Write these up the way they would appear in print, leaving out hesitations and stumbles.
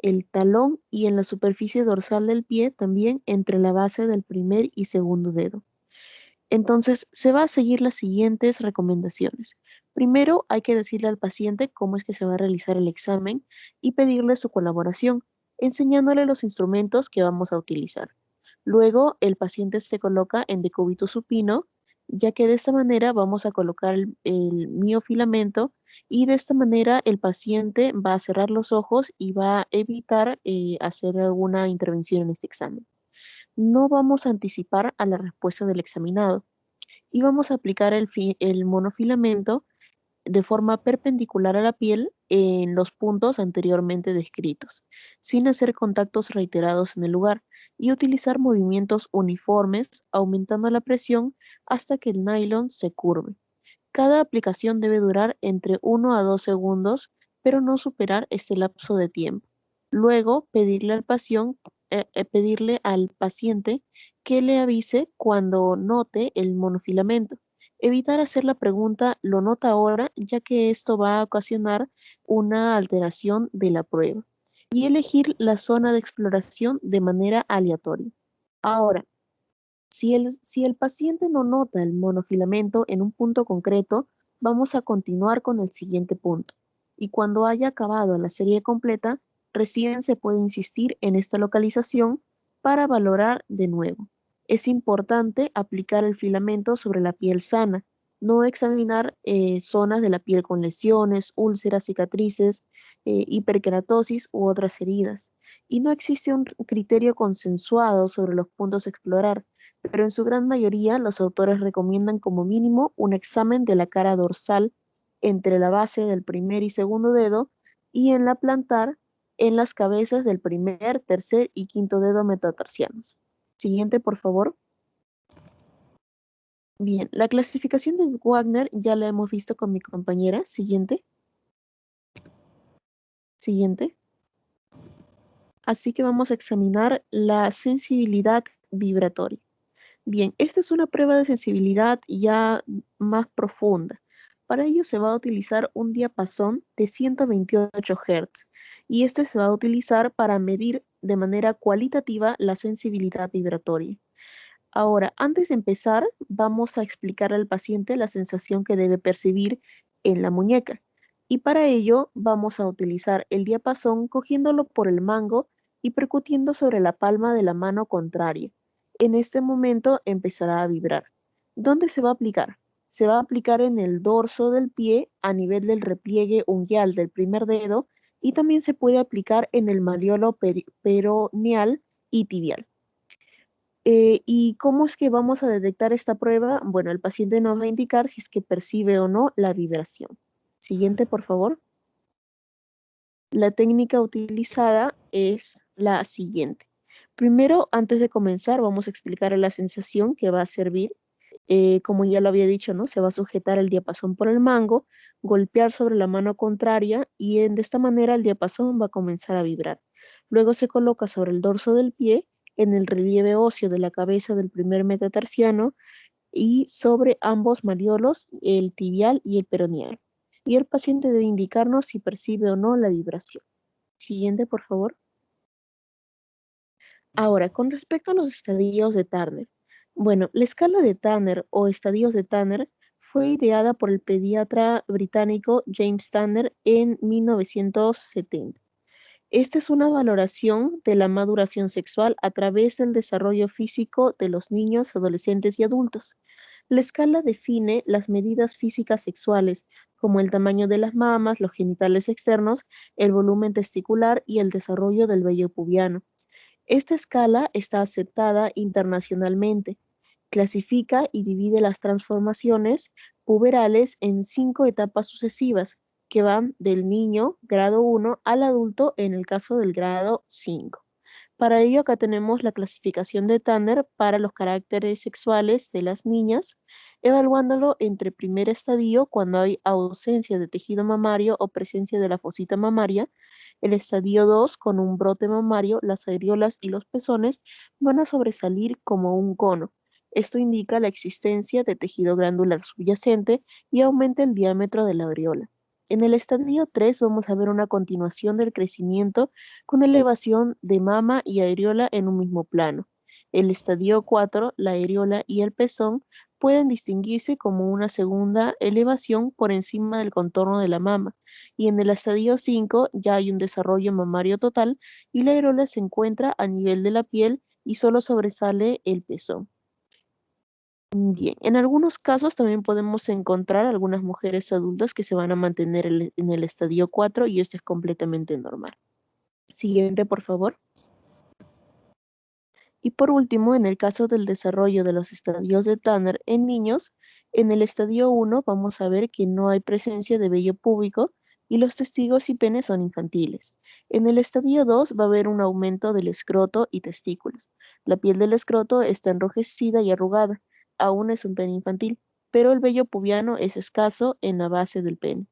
el talón y en la superficie dorsal del pie, también entre la base del primer y segundo dedo. Entonces, se va a seguir las siguientes recomendaciones. Primero, hay que decirle al paciente cómo es que se va a realizar el examen y pedirle su colaboración, enseñándole los instrumentos que vamos a utilizar. Luego, el paciente se coloca en decúbito supino, ya que de esta manera vamos a colocar el miofilamento y de esta manera el paciente va a cerrar los ojos y va a evitar hacer alguna intervención en este examen. No vamos a anticipar a la respuesta del examinado y vamos a aplicar el monofilamento de forma perpendicular a la piel en los puntos anteriormente descritos, sin hacer contactos reiterados en el lugar y utilizar movimientos uniformes, aumentando la presión hasta que el nylon se curve. Cada aplicación debe durar entre 1 a 2 segundos, pero no superar este lapso de tiempo. Luego, pedirle al paciente que le avise cuando note el monofilamento. Evitar hacer la pregunta ¿lo nota ahora?, ya que esto va a ocasionar una alteración de la prueba. Y elegir la zona de exploración de manera aleatoria. Ahora, si el paciente no nota el monofilamento en un punto concreto, vamos a continuar con el siguiente punto. Y cuando haya acabado la serie completa, recién se puede insistir en esta localización para valorar de nuevo. Es importante aplicar el filamento sobre la piel sana, no examinar zonas de la piel con lesiones, úlceras, cicatrices, hiperkeratosis u otras heridas. Y no existe un criterio consensuado sobre los puntos a explorar, pero en su gran mayoría los autores recomiendan como mínimo un examen de la cara dorsal entre la base del primer y segundo dedo y en la plantar en las cabezas del primer, tercer y quinto dedo metatarsianos. Siguiente, por favor. Bien, la clasificación de Wagner ya la hemos visto con mi compañera. Siguiente. Siguiente. Así que vamos a examinar la sensibilidad vibratoria. Bien, esta es una prueba de sensibilidad ya más profunda. Para ello se va a utilizar un diapasón de 128 Hz y este se va a utilizar para medir de manera cualitativa la sensibilidad vibratoria. Ahora, antes de empezar, vamos a explicar al paciente la sensación que debe percibir en la muñeca. Y para ello vamos a utilizar el diapasón cogiéndolo por el mango y percutiendo sobre la palma de la mano contraria. En este momento empezará a vibrar. ¿Dónde se va a aplicar? Se va a aplicar en el dorso del pie a nivel del repliegue unguial del primer dedo y también se puede aplicar en el malleolo peroneal y tibial. ¿Y cómo es que vamos a detectar esta prueba? Bueno, el paciente nos va a indicar si es que percibe o no la vibración. Siguiente, por favor. La técnica utilizada es la siguiente. Primero, antes de comenzar, vamos a explicar la sensación que va a servir. Como ya lo había dicho, ¿no? Se va a sujetar el diapasón por el mango, golpear sobre la mano contraria y de esta manera el diapasón va a comenzar a vibrar. Luego se coloca sobre el dorso del pie, en el relieve óseo de la cabeza del primer metatarsiano y sobre ambos malleolos, el tibial y el peroneal. Y el paciente debe indicarnos si percibe o no la vibración. Siguiente, por favor. Ahora, con respecto a los estadios de Turner. Bueno, la escala de Turner o estadios de Turner fue ideada por el pediatra británico James Turner en 1970. Esta es una valoración de la maduración sexual a través del desarrollo físico de los niños, adolescentes y adultos. La escala define las medidas físicas sexuales, como el tamaño de las mamas, los genitales externos, el volumen testicular y el desarrollo del vello pubiano. Esta escala está aceptada internacionalmente. Clasifica y divide las transformaciones puberales en 5 etapas sucesivas, que van del niño grado 1 al adulto en el caso del grado 5. Para ello acá tenemos la clasificación de Tanner para los caracteres sexuales de las niñas, evaluándolo entre primer estadio cuando hay ausencia de tejido mamario o presencia de la fosita mamaria, el estadio 2 con un brote mamario, las areolas y los pezones van a sobresalir como un cono. Esto indica la existencia de tejido glandular subyacente y aumenta el diámetro de la areola. en el estadio 3 vamos a ver una continuación del crecimiento con elevación de mama y areola en un mismo plano. El estadio 4, la areola y el pezón pueden distinguirse como una segunda elevación por encima del contorno de la mama, y en el estadio 5 ya hay un desarrollo mamario total y la areola se encuentra a nivel de la piel y solo sobresale el pezón. Bien, en algunos casos también podemos encontrar algunas mujeres adultas que se van a mantener en el estadio 4 y esto es completamente normal. Siguiente, por favor. Y por último, en el caso del desarrollo de los estadios de Tanner en niños, en el estadio 1 vamos a ver que no hay presencia de vello púbico y los testículos y penes son infantiles. En el estadio 2 va a haber un aumento del escroto y testículos. La piel del escroto está enrojecida y arrugada, aún es un pene infantil, pero el vello pubiano es escaso en la base del pene.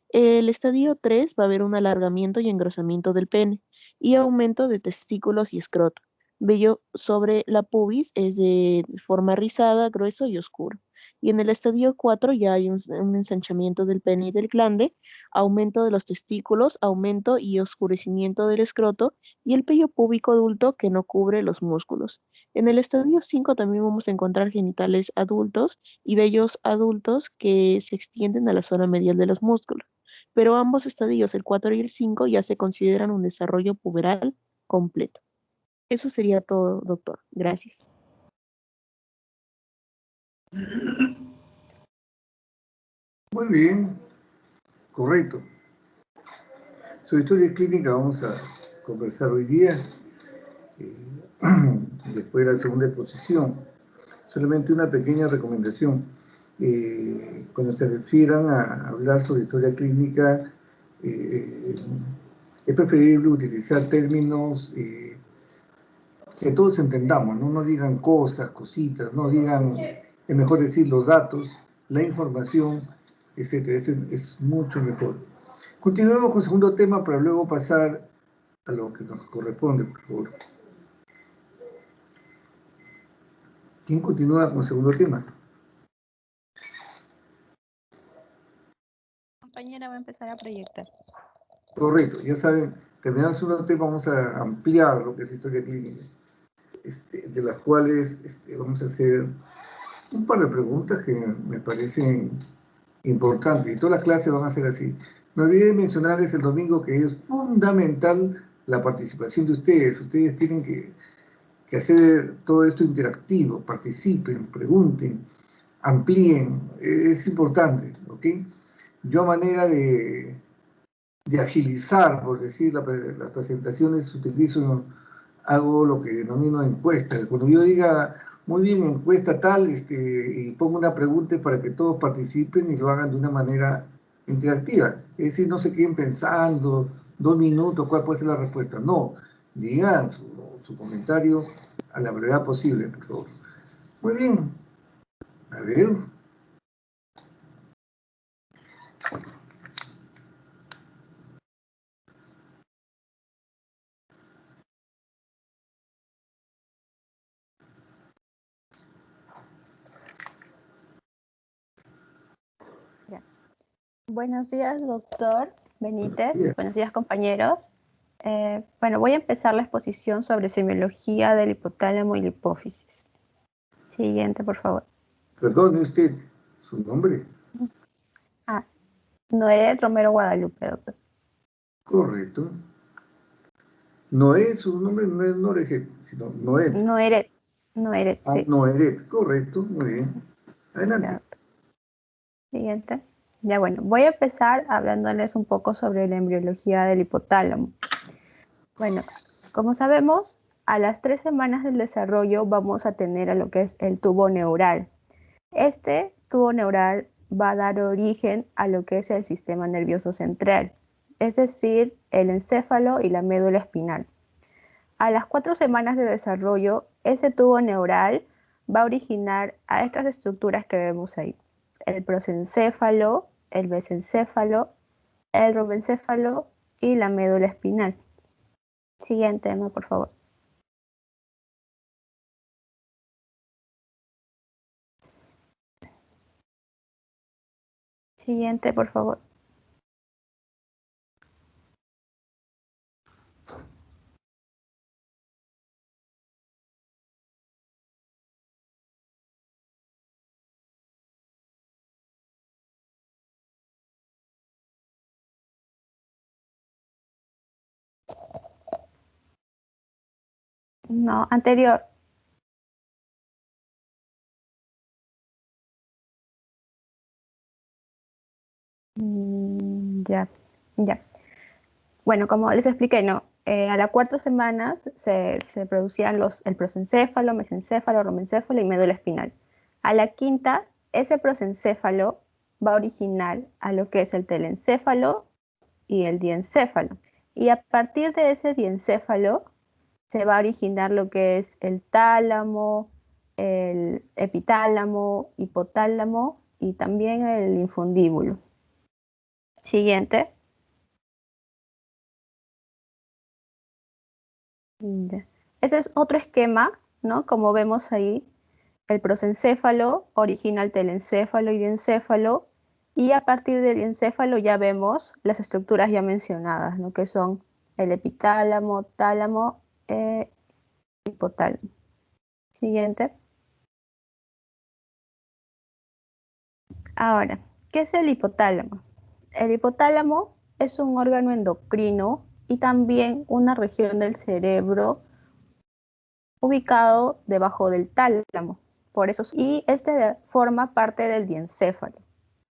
El estadio 3 va a haber un alargamiento y engrosamiento del pene y aumento de testículos y escroto. Vello sobre la pubis es de forma rizada, grueso y oscuro. Y en el estadio 4 ya hay un ensanchamiento del pene y del glande, aumento de los testículos, aumento y oscurecimiento del escroto y el vello púbico adulto que no cubre los músculos. En el estadio 5 también vamos a encontrar genitales adultos y vellos adultos que se extienden a la zona medial de los músculos. Pero ambos estadios, el 4 y el 5, ya se consideran un desarrollo puberal completo. Eso sería todo, doctor. Gracias. Muy bien, correcto. Sobre historia clínica vamos a conversar hoy día, eh, después de la segunda exposición. Solamente una pequeña recomendación. Cuando se refieran a hablar sobre historia clínica, eh, es preferible utilizar términos que todos entendamos, ¿no? No digan cosas, cositas, no digan, es mejor decir los datos, la información, etcétera. Es mucho mejor. Continuemos con el segundo tema para luego pasar a lo que nos corresponde, por favor. ¿Quién continúa con el segundo tema? Compañera va a empezar a proyectar. Correcto, ya saben, terminando el segundo tema vamos a ampliar lo que es historia clínica, de las cuales vamos a hacer un par de preguntas que me parecen importantes y todas las clases van a ser así. Me olvidé de mencionarles el domingo que es fundamental la participación de ustedes. Ustedes tienen que hacer todo esto interactivo, participen, pregunten, amplíen, es importante, ¿ok? Yo a manera de agilizar, por decir, las presentaciones utilizo, hago lo que denomino encuesta. Cuando yo diga, muy bien, encuesta tal, y pongo una pregunta para que todos participen y lo hagan de una manera interactiva. Es decir, no se queden pensando 2 minutos cuál puede ser la respuesta. No, digan su comentario a la brevedad posible, por favor. Muy bien. A ver. Ya. Buenos días, doctor Benítez. Yes. Buenos días, compañeros. Bueno, voy a empezar la exposición sobre semiología del hipotálamo y la hipófisis. Siguiente, por favor. Perdone usted, su nombre. Ah, Noé Romero Guadalupe, doctor. Correcto. Noé, su nombre no es Norejet, sino Noé. Noeret, Noeret, Ah, sí. Noeret, correcto, muy bien. Adelante. Ya, siguiente. Ya bueno, voy a empezar hablándoles un poco sobre la embriología del hipotálamo. Bueno, como sabemos, a las 3 semanas del desarrollo vamos a tener a lo que es el tubo neural. Este tubo neural va a dar origen a lo que es el sistema nervioso central, es decir, el encéfalo y la médula espinal. A las 4 semanas de desarrollo, ese tubo neural va a originar a estas estructuras que vemos ahí: el prosencéfalo, el mesencéfalo, el robencéfalo y la médula espinal. Siguiente tema, por favor. Siguiente, por favor. No, anterior. Ya, ya. Bueno, como les expliqué, ¿no? A la cuarta semana se producían el prosencéfalo, mesencéfalo, romencéfalo y médula espinal. A la quinta, ese prosencéfalo va a originar a lo que es el telencéfalo y el diencéfalo. Y a partir de ese diencéfalo se va a originar lo que es el tálamo, el epitálamo, hipotálamo y también el infundíbulo. Siguiente. Ya. Ese es otro esquema, ¿no? Como vemos ahí, el prosencéfalo origina el telencéfalo y diencéfalo, y a partir del diencéfalo ya vemos las estructuras ya mencionadas, ¿no? Que son el epitálamo, tálamo, hipotálamo. Siguiente. Ahora, ¿qué es el hipotálamo? El hipotálamo es un órgano endocrino y también una región del cerebro ubicado debajo del tálamo. Por eso, y este forma parte del diencéfalo.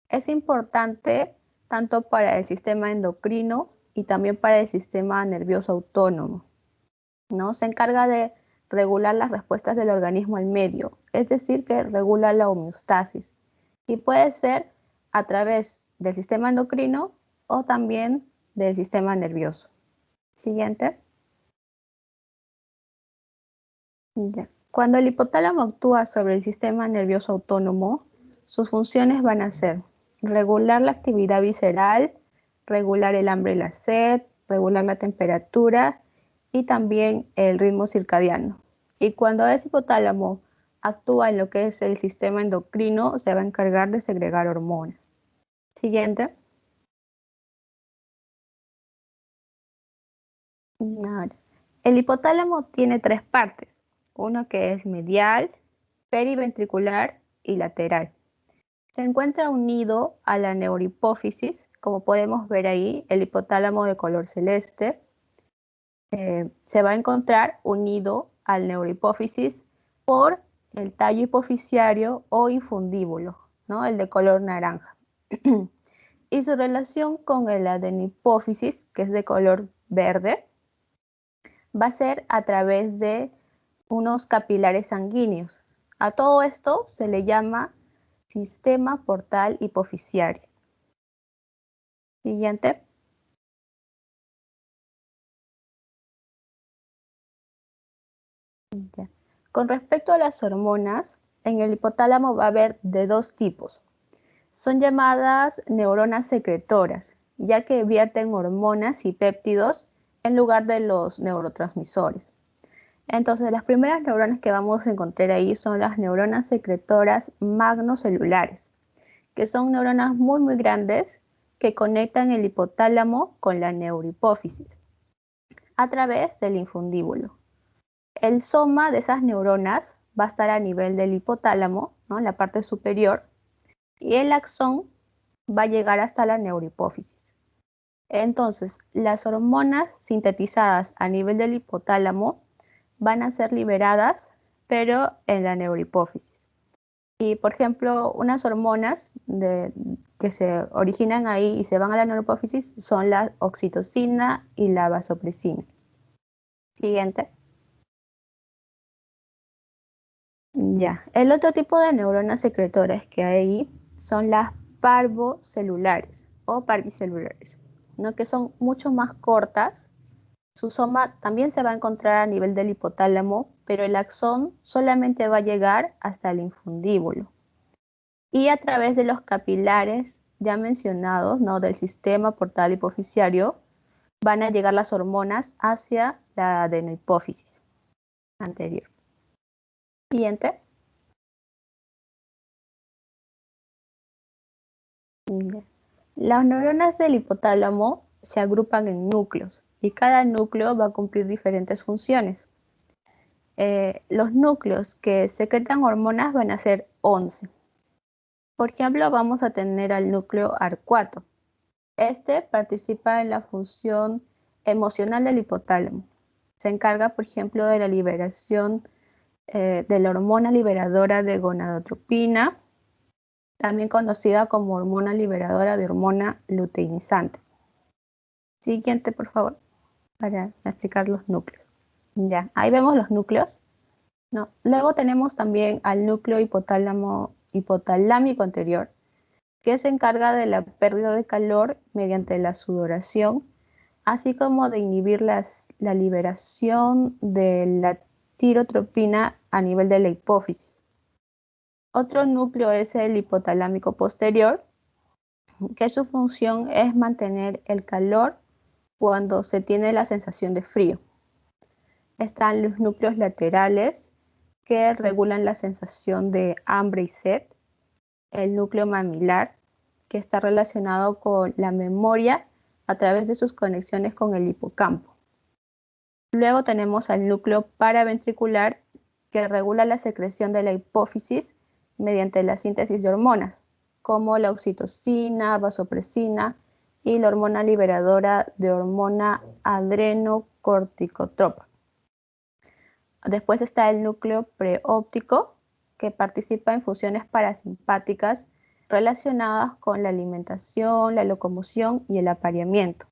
Es importante tanto para el sistema endocrino y también para el sistema nervioso autónomo, ¿no? Se encarga de regular las respuestas del organismo al medio, es decir, que regula la homeostasis. Y puede ser a través del sistema endocrino o también del sistema nervioso. Siguiente. Ya. Cuando el hipotálamo actúa sobre el sistema nervioso autónomo, sus funciones van a ser regular la actividad visceral, regular el hambre y la sed, regular la temperatura y también el ritmo circadiano. Y cuando ese hipotálamo actúa en lo que es el sistema endocrino, se va a encargar de segregar hormonas. Siguiente. Ahora, el hipotálamo tiene tres partes, uno que es medial, periventricular y lateral. Se encuentra unido a la neurohipófisis, como podemos ver ahí, el hipotálamo de color celeste se va a encontrar unido al neurohipófisis por el tallo hipoficiario o infundíbulo, ¿no? El de color naranja. Y su relación con el adenohipófisis, que es de color verde, va a ser a través de unos capilares sanguíneos. A todo esto se le llama sistema portal hipoficiario. Siguiente. Ya. Con respecto a las hormonas, en el hipotálamo va a haber de dos tipos. Son llamadas neuronas secretoras, ya que vierten hormonas y péptidos en lugar de los neurotransmisores. Entonces, las primeras neuronas que vamos a encontrar ahí son las neuronas secretoras magnocelulares, que son neuronas muy, muy grandes que conectan el hipotálamo con la neurohipófisis a través del infundíbulo. El soma de esas neuronas va a estar a nivel del hipotálamo, ¿no? En la parte superior, y el axón va a llegar hasta la neurohipófisis. Entonces, las hormonas sintetizadas a nivel del hipotálamo van a ser liberadas, pero en la neurohipófisis. Y, por ejemplo, unas hormonas que se originan ahí y se van a la neurohipófisis son la oxitocina y la vasopresina. Siguiente. Ya. El otro tipo de neuronas secretoras que hay son las parvocelulares o parvicelulares, ¿no? Que son mucho más cortas. Su soma también se va a encontrar a nivel del hipotálamo, pero el axón solamente va a llegar hasta el infundíbulo. Y a través de los capilares ya mencionados, ¿no? Del sistema portal hipoficiario, van a llegar las hormonas hacia la adenohipófisis anterior. Siguiente. Las neuronas del hipotálamo se agrupan en núcleos y cada núcleo va a cumplir diferentes funciones. Los núcleos que secretan hormonas van a ser 11. Por ejemplo, vamos a tener al núcleo arcuato. Este participa en la función emocional del hipotálamo. Se encarga, por ejemplo, de la liberación de la hormona liberadora de gonadotropina, también conocida como hormona liberadora de hormona luteinizante. Siguiente, por favor, para explicar los núcleos. Ya, ahí vemos los núcleos, ¿no? Luego tenemos también al núcleo hipotalámico anterior, que se encarga de la pérdida de calor mediante la sudoración, así como de inhibir la liberación de la tirotropina a nivel de la hipófisis. Otro núcleo es el hipotalámico posterior, que su función es mantener el calor cuando se tiene la sensación de frío. Están los núcleos laterales, que regulan la sensación de hambre y sed. El núcleo mamilar, que está relacionado con la memoria a través de sus conexiones con el hipocampo. Luego tenemos al núcleo paraventricular, que regula la secreción de la hipófisis mediante la síntesis de hormonas, como la oxitocina, vasopresina y la hormona liberadora de hormona adrenocorticotropa. Después está el núcleo preóptico, que participa en funciones parasimpáticas relacionadas con la alimentación, la locomoción y el apareamiento.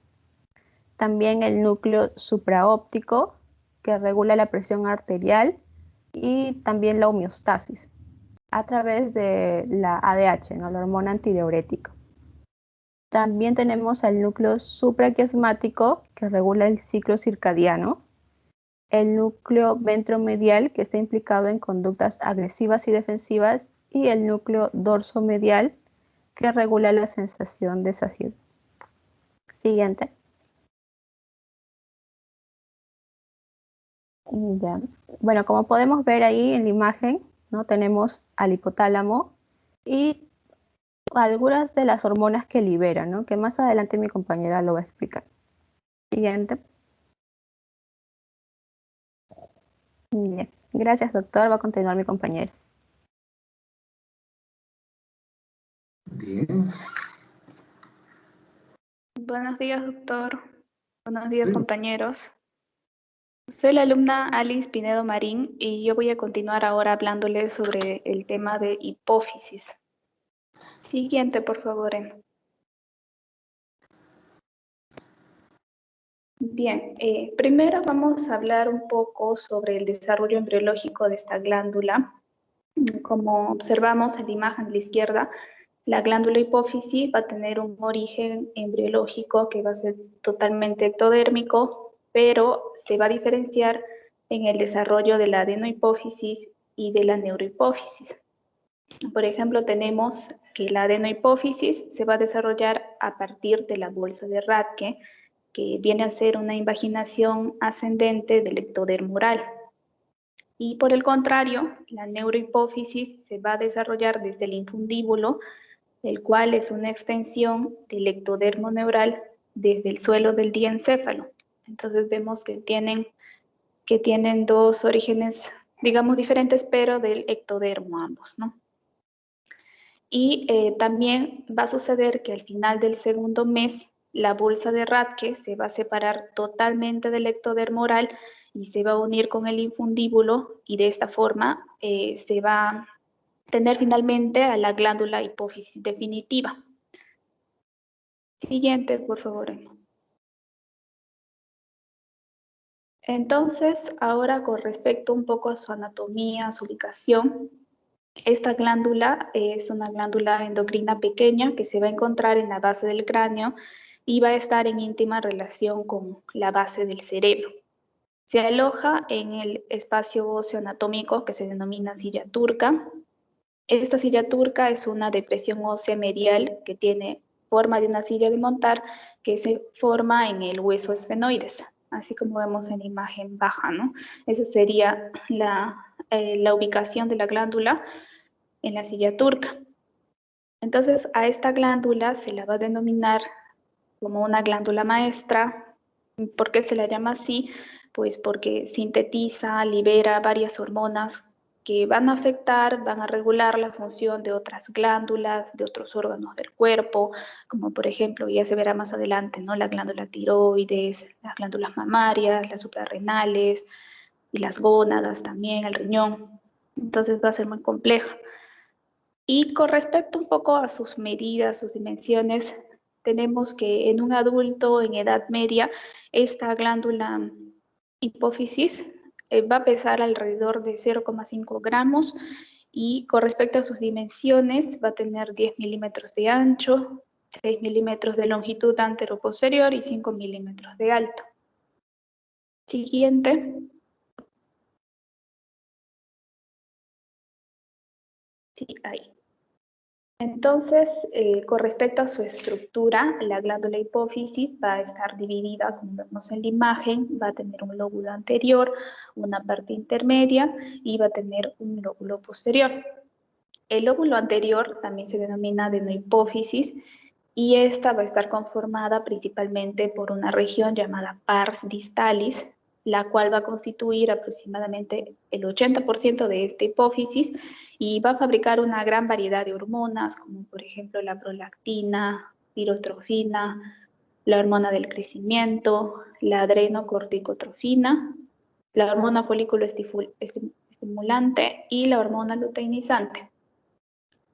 También el núcleo supraóptico, que regula la presión arterial y también la homeostasis a través de la ADH, ¿no? La hormona antidiurética. También tenemos el núcleo supraquiasmático, que regula el ciclo circadiano. El núcleo ventromedial, que está implicado en conductas agresivas y defensivas, y el núcleo dorsomedial, que regula la sensación de saciedad. Siguiente. Ya. Bueno, como podemos ver ahí en la imagen, ¿no? Tenemos al hipotálamo y algunas de las hormonas que libera, ¿no? Que más adelante mi compañera lo va a explicar. Siguiente. Bien. Gracias, doctor. Va a continuar mi compañero. Bien. Buenos días, doctor. Buenos días, Sí. compañeros. Soy la alumna Alice Pinedo Marín y yo voy a continuar ahora hablándoles sobre el tema de hipófisis. Siguiente, por favor. Bien, primero vamos a hablar un poco sobre el desarrollo embriológico de esta glándula. Como observamos en la imagen de la izquierda, la glándula hipófisis va a tener un origen embriológico que va a ser totalmente ectodérmico, pero se va a diferenciar en el desarrollo de la adenohipófisis y de la neurohipófisis. Por ejemplo, tenemos que la adenohipófisis se va a desarrollar a partir de la bolsa de Rathke, que viene a ser una invaginación ascendente del ectodermo oral. Y por el contrario, la neurohipófisis se va a desarrollar desde el infundíbulo, el cual es una extensión del ectodermo neural desde el suelo del diencéfalo. Entonces vemos que tienen dos orígenes, digamos, diferentes, pero del ectodermo ambos, ¿no? Y también va a suceder que al final del segundo mes, la bolsa de Rathke se va a separar totalmente del ectodermo oral y se va a unir con el infundíbulo, y de esta forma se va a tener finalmente a la glándula hipófisis definitiva. Siguiente, por favor. Entonces, ahora con respecto un poco a su anatomía, su ubicación, esta glándula es una glándula endocrina pequeña que se va a encontrar en la base del cráneo y va a estar en íntima relación con la base del cerebro. Se aloja en el espacio óseo anatómico que se denomina silla turca. Esta silla turca es una depresión ósea medial que tiene forma de una silla de montar, que se forma en el hueso esfenoides, así como vemos en la imagen baja, ¿no? Esa sería la ubicación de la glándula en la silla turca. Entonces, a esta glándula se la va a denominar como una glándula maestra. ¿Por qué se la llama así? Pues porque sintetiza, libera varias hormonas que van a afectar, van a regular la función de otras glándulas, de otros órganos del cuerpo, como por ejemplo, ya se verá más adelante, ¿no? La glándula tiroides, las glándulas mamarias, las suprarrenales y las gónadas también, el riñón. Entonces va a ser muy compleja. Y con respecto un poco a sus medidas, sus dimensiones, tenemos que en un adulto en edad media, esta glándula hipófisis va a pesar alrededor de 0,5 gramos y con respecto a sus dimensiones va a tener 10 milímetros de ancho, 6 milímetros de longitud anteroposterior y 5 milímetros de alto. Siguiente. Sí, ahí. Entonces, con respecto a su estructura, la glándula hipófisis va a estar dividida, como vemos en la imagen, va a tener un lóbulo anterior, una parte intermedia y va a tener un lóbulo posterior. El lóbulo anterior también se denomina adenohipófisis y esta va a estar conformada principalmente por una región llamada pars distalis, la cual va a constituir aproximadamente el 80% de esta hipófisis y va a fabricar una gran variedad de hormonas, como por ejemplo la prolactina, tirotrofina, la hormona del crecimiento, la adrenocorticotrofina, la hormona folículo estimulante y la hormona luteinizante.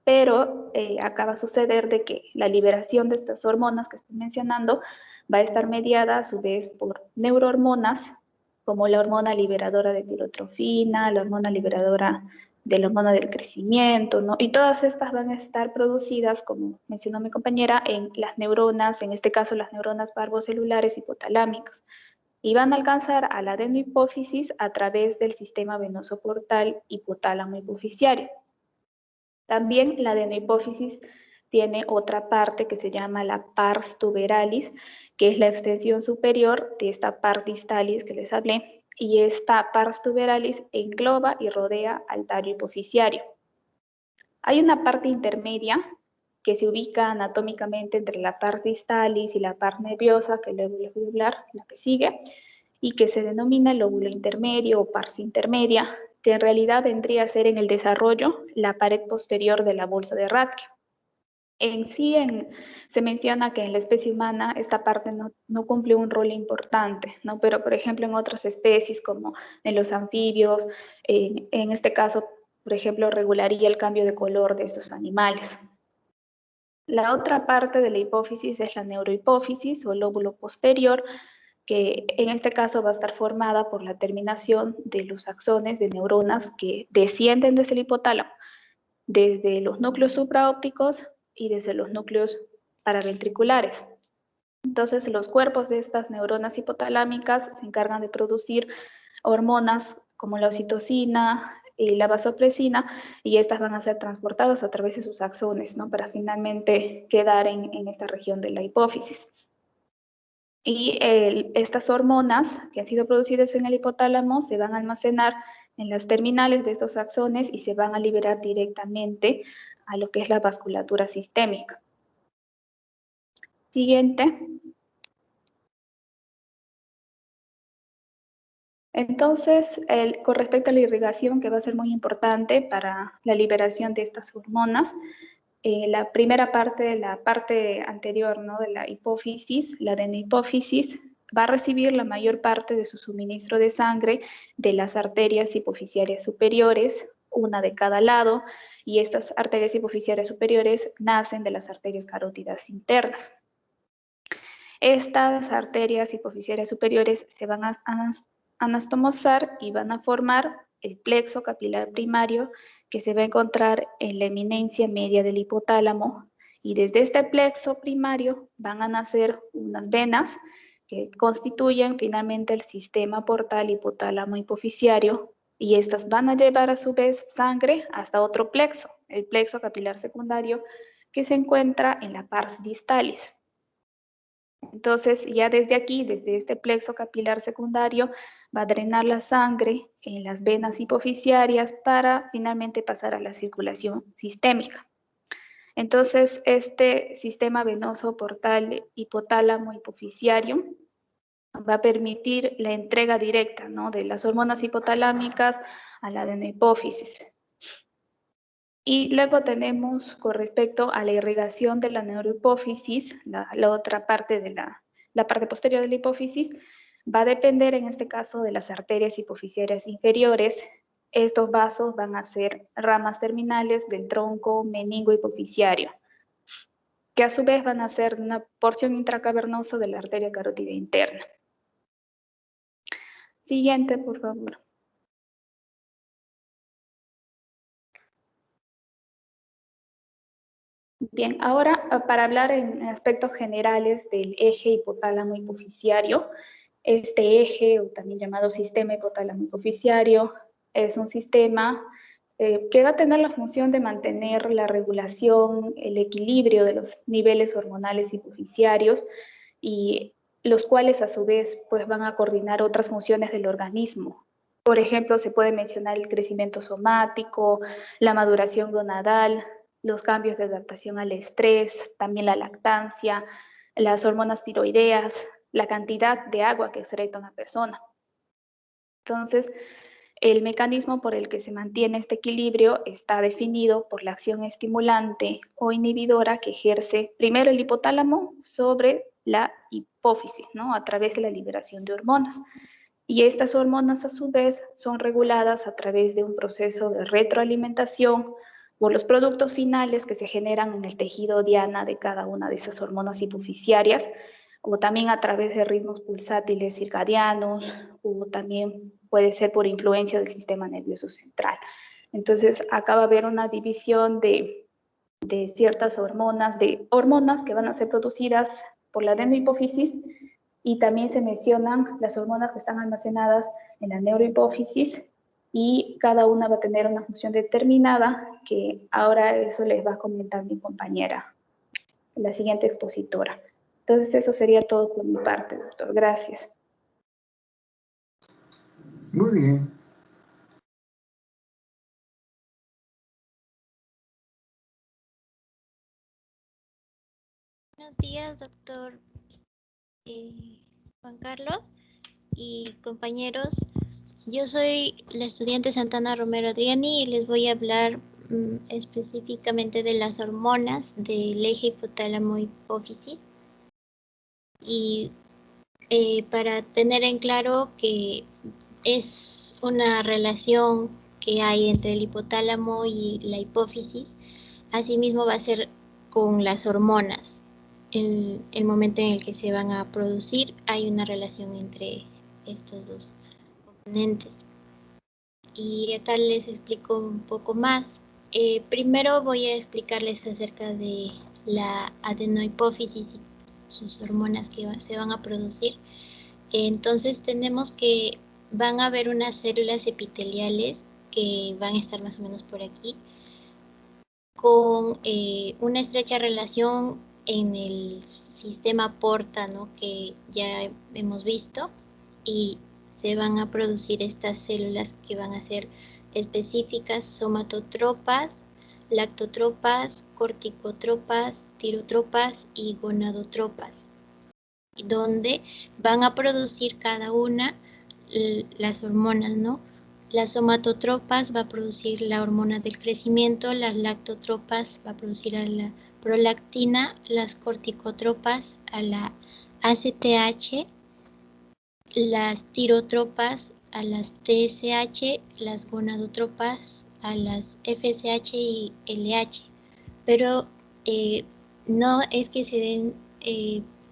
Pero acá va a suceder de que la liberación de estas hormonas que estoy mencionando va a estar mediada a su vez por neurohormonas, como la hormona liberadora de tirotrofina, la hormona liberadora de la hormona del crecimiento, ¿no? Y todas estas van a estar producidas, como mencionó mi compañera, en las neuronas, en este caso las neuronas parvocelulares hipotalámicas, y van a alcanzar a la adenohipófisis a través del sistema venoso portal hipotálamo hipoficiario. También la adenohipófisis tiene otra parte que se llama la pars tuberalis, que es la extensión superior de esta pars distalis que les hablé, y esta pars tuberalis engloba y rodea al tallo hipoficiario. Hay una parte intermedia que se ubica anatómicamente entre la pars distalis y la pars nerviosa, que luego les voy a hablar, la que sigue, y que se denomina lóbulo intermedio o pars intermedia, que en realidad vendría a ser en el desarrollo la pared posterior de la bolsa de Rathke. En sí, se menciona que en la especie humana esta parte no cumple un rol importante, ¿no? Pero por ejemplo en otras especies como en los anfibios, en este caso, por ejemplo, regularía el cambio de color de estos animales. La otra parte de la hipófisis es la neurohipófisis o lóbulo posterior, que en este caso va a estar formada por la terminación de los axones de neuronas que descienden desde el hipotálamo, desde los núcleos supraópticos y desde los núcleos paraventriculares. Entonces, los cuerpos de estas neuronas hipotalámicas se encargan de producir hormonas como la oxitocina y la vasopresina, y estas van a ser transportadas a través de sus axones, ¿no? Para finalmente quedar en esta región de la hipófisis. Y estas hormonas que han sido producidas en el hipotálamo se van a almacenar en las terminales de estos axones y se van a liberar directamente a lo que es la vasculatura sistémica. Siguiente. Entonces, con respecto a la irrigación, que va a ser muy importante para la liberación de estas hormonas, la primera parte, la parte anterior, ¿no? De la hipófisis, la adenohipófisis, va a recibir la mayor parte de su suministro de sangre de las arterias hipoficiarias superiores, una de cada lado, y estas arterias hipoficiarias superiores nacen de las arterias carótidas internas. Estas arterias hipoficiarias superiores se van a anastomosar y van a formar el plexo capilar primario que se va a encontrar en la eminencia media del hipotálamo, y desde este plexo primario van a nacer unas venas que constituyen finalmente el sistema portal hipotálamo hipoficiario, y estas van a llevar a su vez sangre hasta otro plexo, el plexo capilar secundario, que se encuentra en la pars distalis. Entonces, ya desde aquí, desde este plexo capilar secundario, va a drenar la sangre en las venas hipoficiarias para finalmente pasar a la circulación sistémica. Entonces, este sistema venoso portal hipotálamo hipoficiario va a permitir la entrega directa, ¿no?, de las hormonas hipotalámicas a la adenohipófisis. Y luego tenemos con respecto a la irrigación de la neurohipófisis, la otra parte de la parte posterior de la hipófisis, va a depender en este caso de las arterias hipofisiarias inferiores. Estos vasos van a ser ramas terminales del tronco meningo hipofisiario, que a su vez van a ser una porción intracavernosa de la arteria carótida interna. Siguiente, por favor. Bien, ahora para hablar en aspectos generales del eje hipotálamo hipofisiario, este eje, o también llamado sistema hipotálamo hipofisiario, es un sistema que va a tener la función de mantener la regulación, el equilibrio de los niveles hormonales hipofisiarios, y los cuales a su vez pues, van a coordinar otras funciones del organismo. Por ejemplo, se puede mencionar el crecimiento somático, la maduración gonadal, los cambios de adaptación al estrés, también la lactancia, las hormonas tiroideas, la cantidad de agua que excreta una persona. Entonces, el mecanismo por el que se mantiene este equilibrio está definido por la acción estimulante o inhibidora que ejerce primero el hipotálamo sobre la hipófisis, ¿no?, a través de la liberación de hormonas. Y estas hormonas a su vez son reguladas a través de un proceso de retroalimentación por los productos finales que se generan en el tejido diana de cada una de esas hormonas hipofisiarias, o también a través de ritmos pulsátiles circadianos, o también puede ser por influencia del sistema nervioso central. Entonces, acá va a haber una división de ciertas hormonas, que van a ser producidas por la adenohipófisis, y también se mencionan las hormonas que están almacenadas en la neurohipófisis, y cada una va a tener una función determinada, que ahora eso les va a comentar mi compañera, la siguiente expositora. Entonces eso sería todo por mi parte, doctor. Gracias. Muy bien. Buenos días, doctor Juan Carlos y compañeros. Yo soy la estudiante Santana Romero Adriani y les voy a hablar específicamente de las hormonas del eje hipotálamo-hipófisis. Y para tener en claro que es una relación que hay entre el hipotálamo y la hipófisis, asimismo va a ser con las hormonas. En el momento en el que se van a producir, hay una relación entre estos dos componentes. Y acá les explico un poco más. Primero voy a explicarles acerca de la adenohipófisis y sus hormonas que se van a producir. Entonces tenemos que van a haber unas células epiteliales que van a estar más o menos por aquí, con una estrecha relación en el sistema porta, ¿no?, que ya hemos visto, y se van a producir estas células que van a ser específicas: somatotropas, lactotropas, corticotropas, tirotropas y gonadotropas, donde van a producir cada una las hormonas, ¿no? Las somatotropas va a producir la hormona del crecimiento, las lactotropas va a producir a la prolactina, las corticotropas a la ACTH, las tirotropas a las TSH, las gonadotropas a las FSH y LH. Pero no es que se den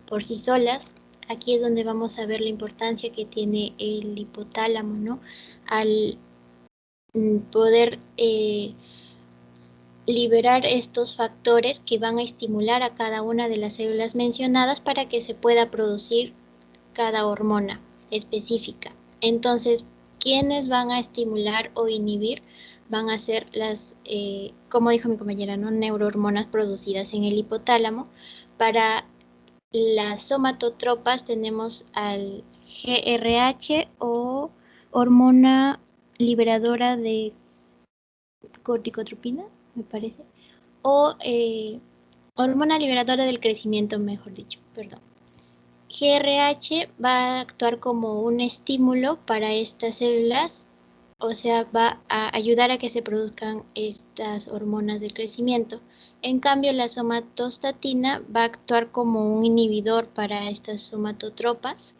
por sí solas. Aquí es donde vamos a ver la importancia que tiene el hipotálamo, ¿no?, al poder liberar estos factores que van a estimular a cada una de las células mencionadas para que se pueda producir cada hormona específica. Entonces, ¿quiénes van a estimular o inhibir? Van a ser las, como dijo mi compañera, ¿no?, neurohormonas producidas en el hipotálamo. Para las somatotropas tenemos al GRH, o hormona liberadora de corticotropina, me parece, o hormona liberadora del crecimiento, mejor dicho, perdón. GRH va a actuar como un estímulo para estas células, o sea, va a ayudar a que se produzcan estas hormonas del crecimiento. En cambio, la somatostatina va a actuar como un inhibidor para estas somatotropas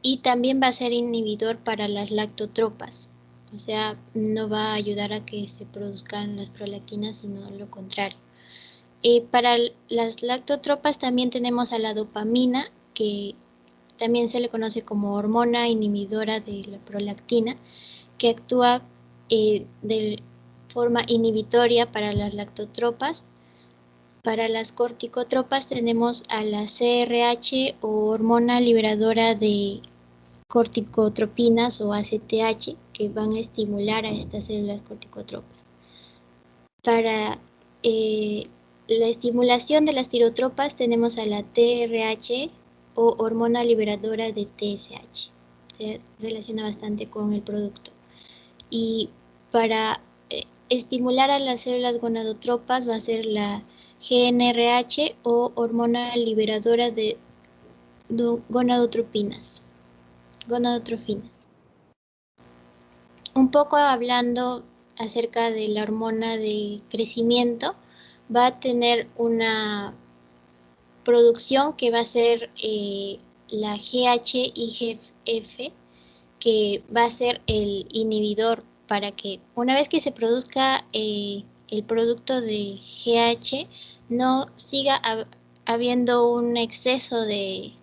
y también va a ser inhibidor para las lactotropas. O sea, no va a ayudar a que se produzcan las prolactinas, sino lo contrario. Para las lactotropas también tenemos a la dopamina, que también se le conoce como hormona inhibidora de la prolactina, que actúa de forma inhibitoria para las lactotropas. Para las corticotropas tenemos a la CRH o hormona liberadora de corticotropinas o ACTH, que van a estimular a estas células corticotropas. Para la estimulación de las tirotropas tenemos a la TRH o hormona liberadora de TSH. Se relaciona bastante con el producto. Y para estimular a las células gonadotropas va a ser la GnRH o hormona liberadora de gonadotrofinas. Un poco hablando acerca de la hormona de crecimiento, va a tener una producción que va a ser la GHIGF, que va a ser el inhibidor para que una vez que se produzca el producto de GH, no siga habiendo un exceso de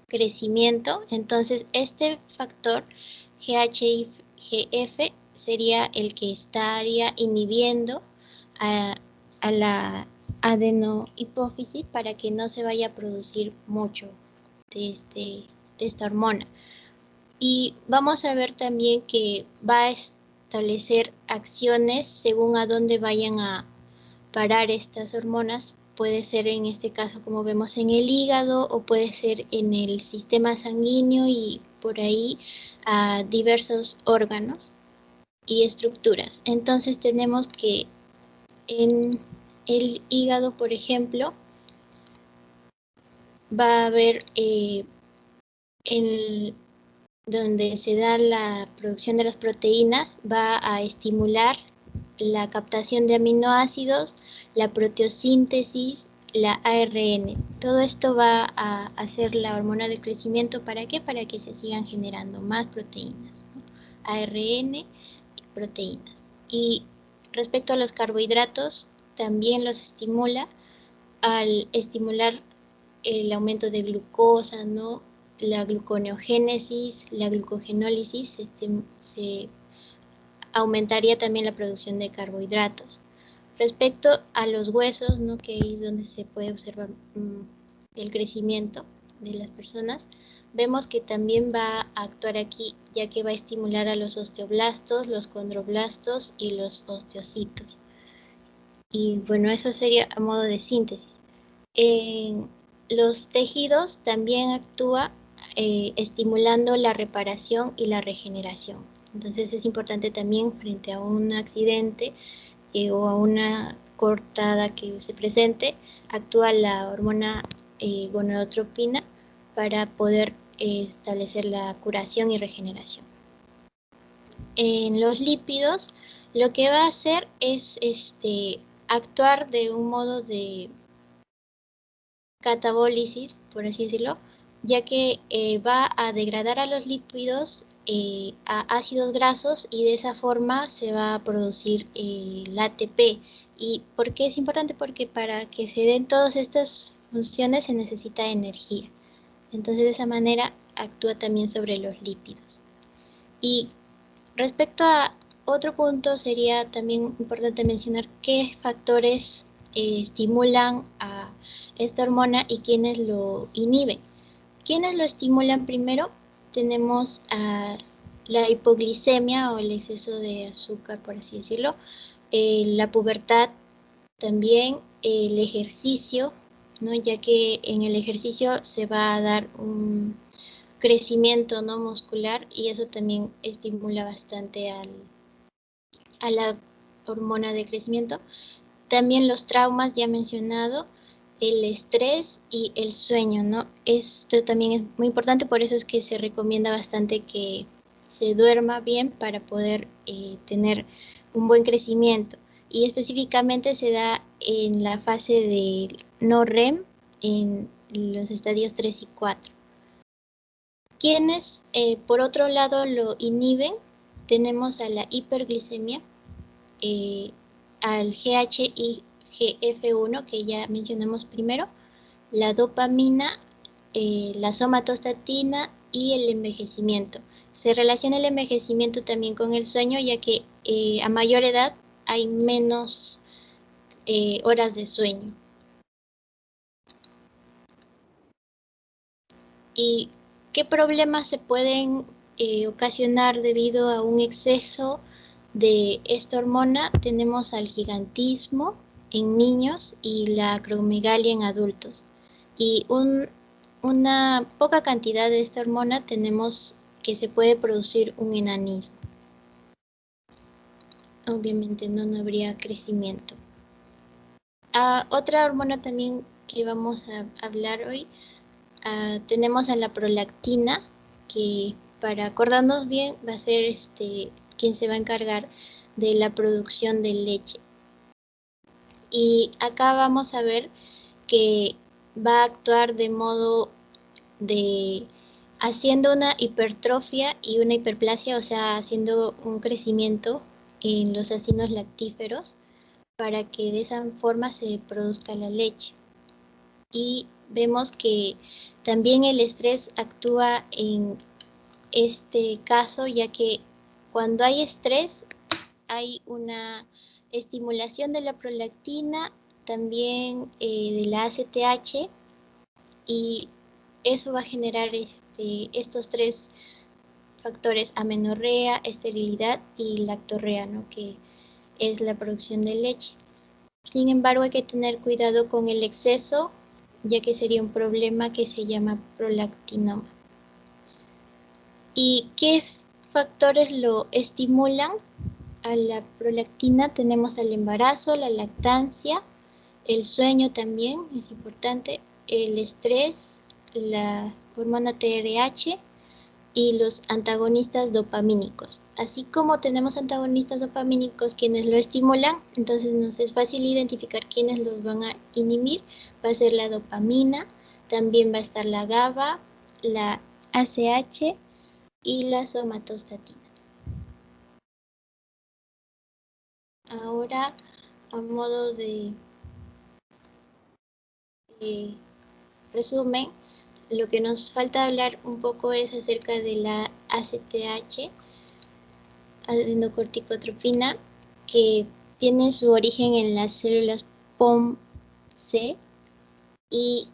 crecimiento. Entonces este factor GHIGF sería el que estaría inhibiendo a la adenohipófisis para que no se vaya a producir mucho de esta hormona. Y vamos a ver también que va a establecer acciones según a dónde vayan a parar estas hormonas. Puede ser en este caso, como vemos, en el hígado, o puede ser en el sistema sanguíneo y por ahí a diversos órganos y estructuras. Entonces tenemos que en el hígado, por ejemplo, va a haber donde se da la producción de las proteínas, va a estimular la captación de aminoácidos, la proteosíntesis, la ARN. Todo esto va a hacer la hormona de crecimiento. ¿Para qué? Para que se sigan generando más proteínas, ¿no? ARN y proteínas. Y respecto a los carbohidratos, también los estimula al estimular el aumento de glucosa, ¿no? La gluconeogénesis, la glucogenólisis, se aumentaría también la producción de carbohidratos. Respecto a los huesos, ¿no? Que es donde se puede observar el crecimiento de las personas, vemos que también va a actuar aquí, ya que va a estimular a los osteoblastos, los condroblastos y los osteocitos. Y bueno, eso sería a modo de síntesis. En los tejidos también actúa estimulando la reparación y la regeneración. Entonces es importante también frente a un accidente o a una cortada que se presente, actúa la hormona gonadotropina para poder establecer la curación y regeneración. En los lípidos, lo que va a hacer es actuar de un modo de catabólisis, por así decirlo, ya que va a degradar a los lípidos a ácidos grasos, y de esa forma se va a producir el ATP. ¿Y por qué es importante? Porque para que se den todas estas funciones se necesita energía. Entonces de esa manera actúa también sobre los lípidos. Y respecto a otro punto, sería también importante mencionar qué factores estimulan a esta hormona y quiénes lo inhiben. ¿Quiénes lo estimulan primero? Tenemos a la hipoglicemia o el exceso de azúcar, por así decirlo, la pubertad, también el ejercicio, ¿no? Ya que en el ejercicio se va a dar un crecimiento, ¿no? muscular, y eso también estimula bastante a la hormona de crecimiento. También los traumas ya mencionado, el estrés y el sueño, ¿no? Esto también es muy importante, por eso es que se recomienda bastante que se duerma bien para poder tener un buen crecimiento. Y específicamente se da en la fase de no REM, en los estadios 3 y 4. Quienes, por otro lado, lo inhiben, tenemos a la hiperglicemia, al GH y GF1 que ya mencionamos primero, la dopamina, la somatostatina y el envejecimiento. Se relaciona el envejecimiento también con el sueño, ya que a mayor edad hay menos horas de sueño. ¿Y qué problemas se pueden ocasionar debido a un exceso de esta hormona? Tenemos al gigantismo en niños y la acromegalia en adultos. Y una poca cantidad de esta hormona tenemos que se puede producir un enanismo. Obviamente no habría crecimiento. Otra hormona también que vamos a hablar hoy, tenemos a la prolactina, que para acordarnos bien va a ser quien se va a encargar de la producción de leche. Y acá vamos a ver que va a actuar de modo de haciendo una hipertrofia y una hiperplasia, o sea, haciendo un crecimiento en los acinos lactíferos para que de esa forma se produzca la leche. Y vemos que también el estrés actúa en este caso, ya que cuando hay estrés hay una estimulación de la prolactina, también de la ACTH, y eso va a generar estos tres factores: amenorrea, esterilidad y lactorrea, ¿no? Que es la producción de leche. Sin embargo, hay que tener cuidado con el exceso, ya que sería un problema que se llama prolactinoma. ¿Y qué factores lo estimulan? A la prolactina tenemos al embarazo, la lactancia, el sueño también es importante, el estrés, la hormona TRH y los antagonistas dopamínicos. Así como tenemos antagonistas dopamínicos quienes lo estimulan, entonces nos es fácil identificar quiénes los van a inhibir. Va a ser la dopamina, también va a estar la GABA, la ACH y la somatostatina. Ahora, a modo de resumen, lo que nos falta hablar un poco es acerca de la ACTH, adenocorticotropina, que tiene su origen en las células POMC. ¿Y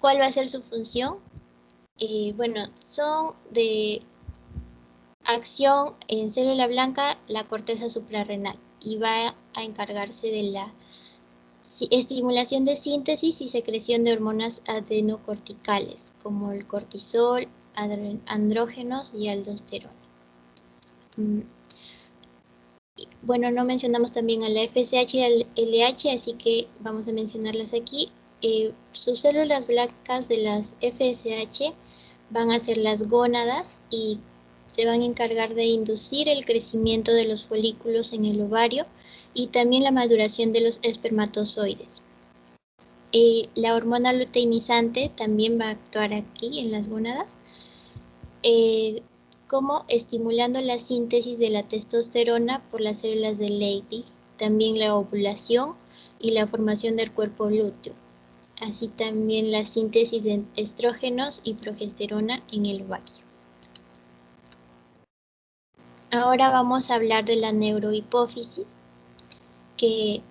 cuál va a ser su función? Bueno, son de acción en célula blanca, la corteza suprarrenal, y va a encargarse de la estimulación de síntesis y secreción de hormonas adenocorticales, como el cortisol, andrógenos y aldosterona. Bueno, no mencionamos también a la FSH y al LH, así que vamos a mencionarlas aquí. Sus células blancas de las FSH van a ser las gónadas y se van a encargar de inducir el crecimiento de los folículos en el ovario y también la maduración de los espermatozoides. La hormona luteinizante también va a actuar aquí en las gónadas, como estimulando la síntesis de la testosterona por las células de Leydig, también la ovulación y la formación del cuerpo lúteo, así también la síntesis de estrógenos y progesterona en el ovario. Ahora vamos a hablar de la neurohipófisis, que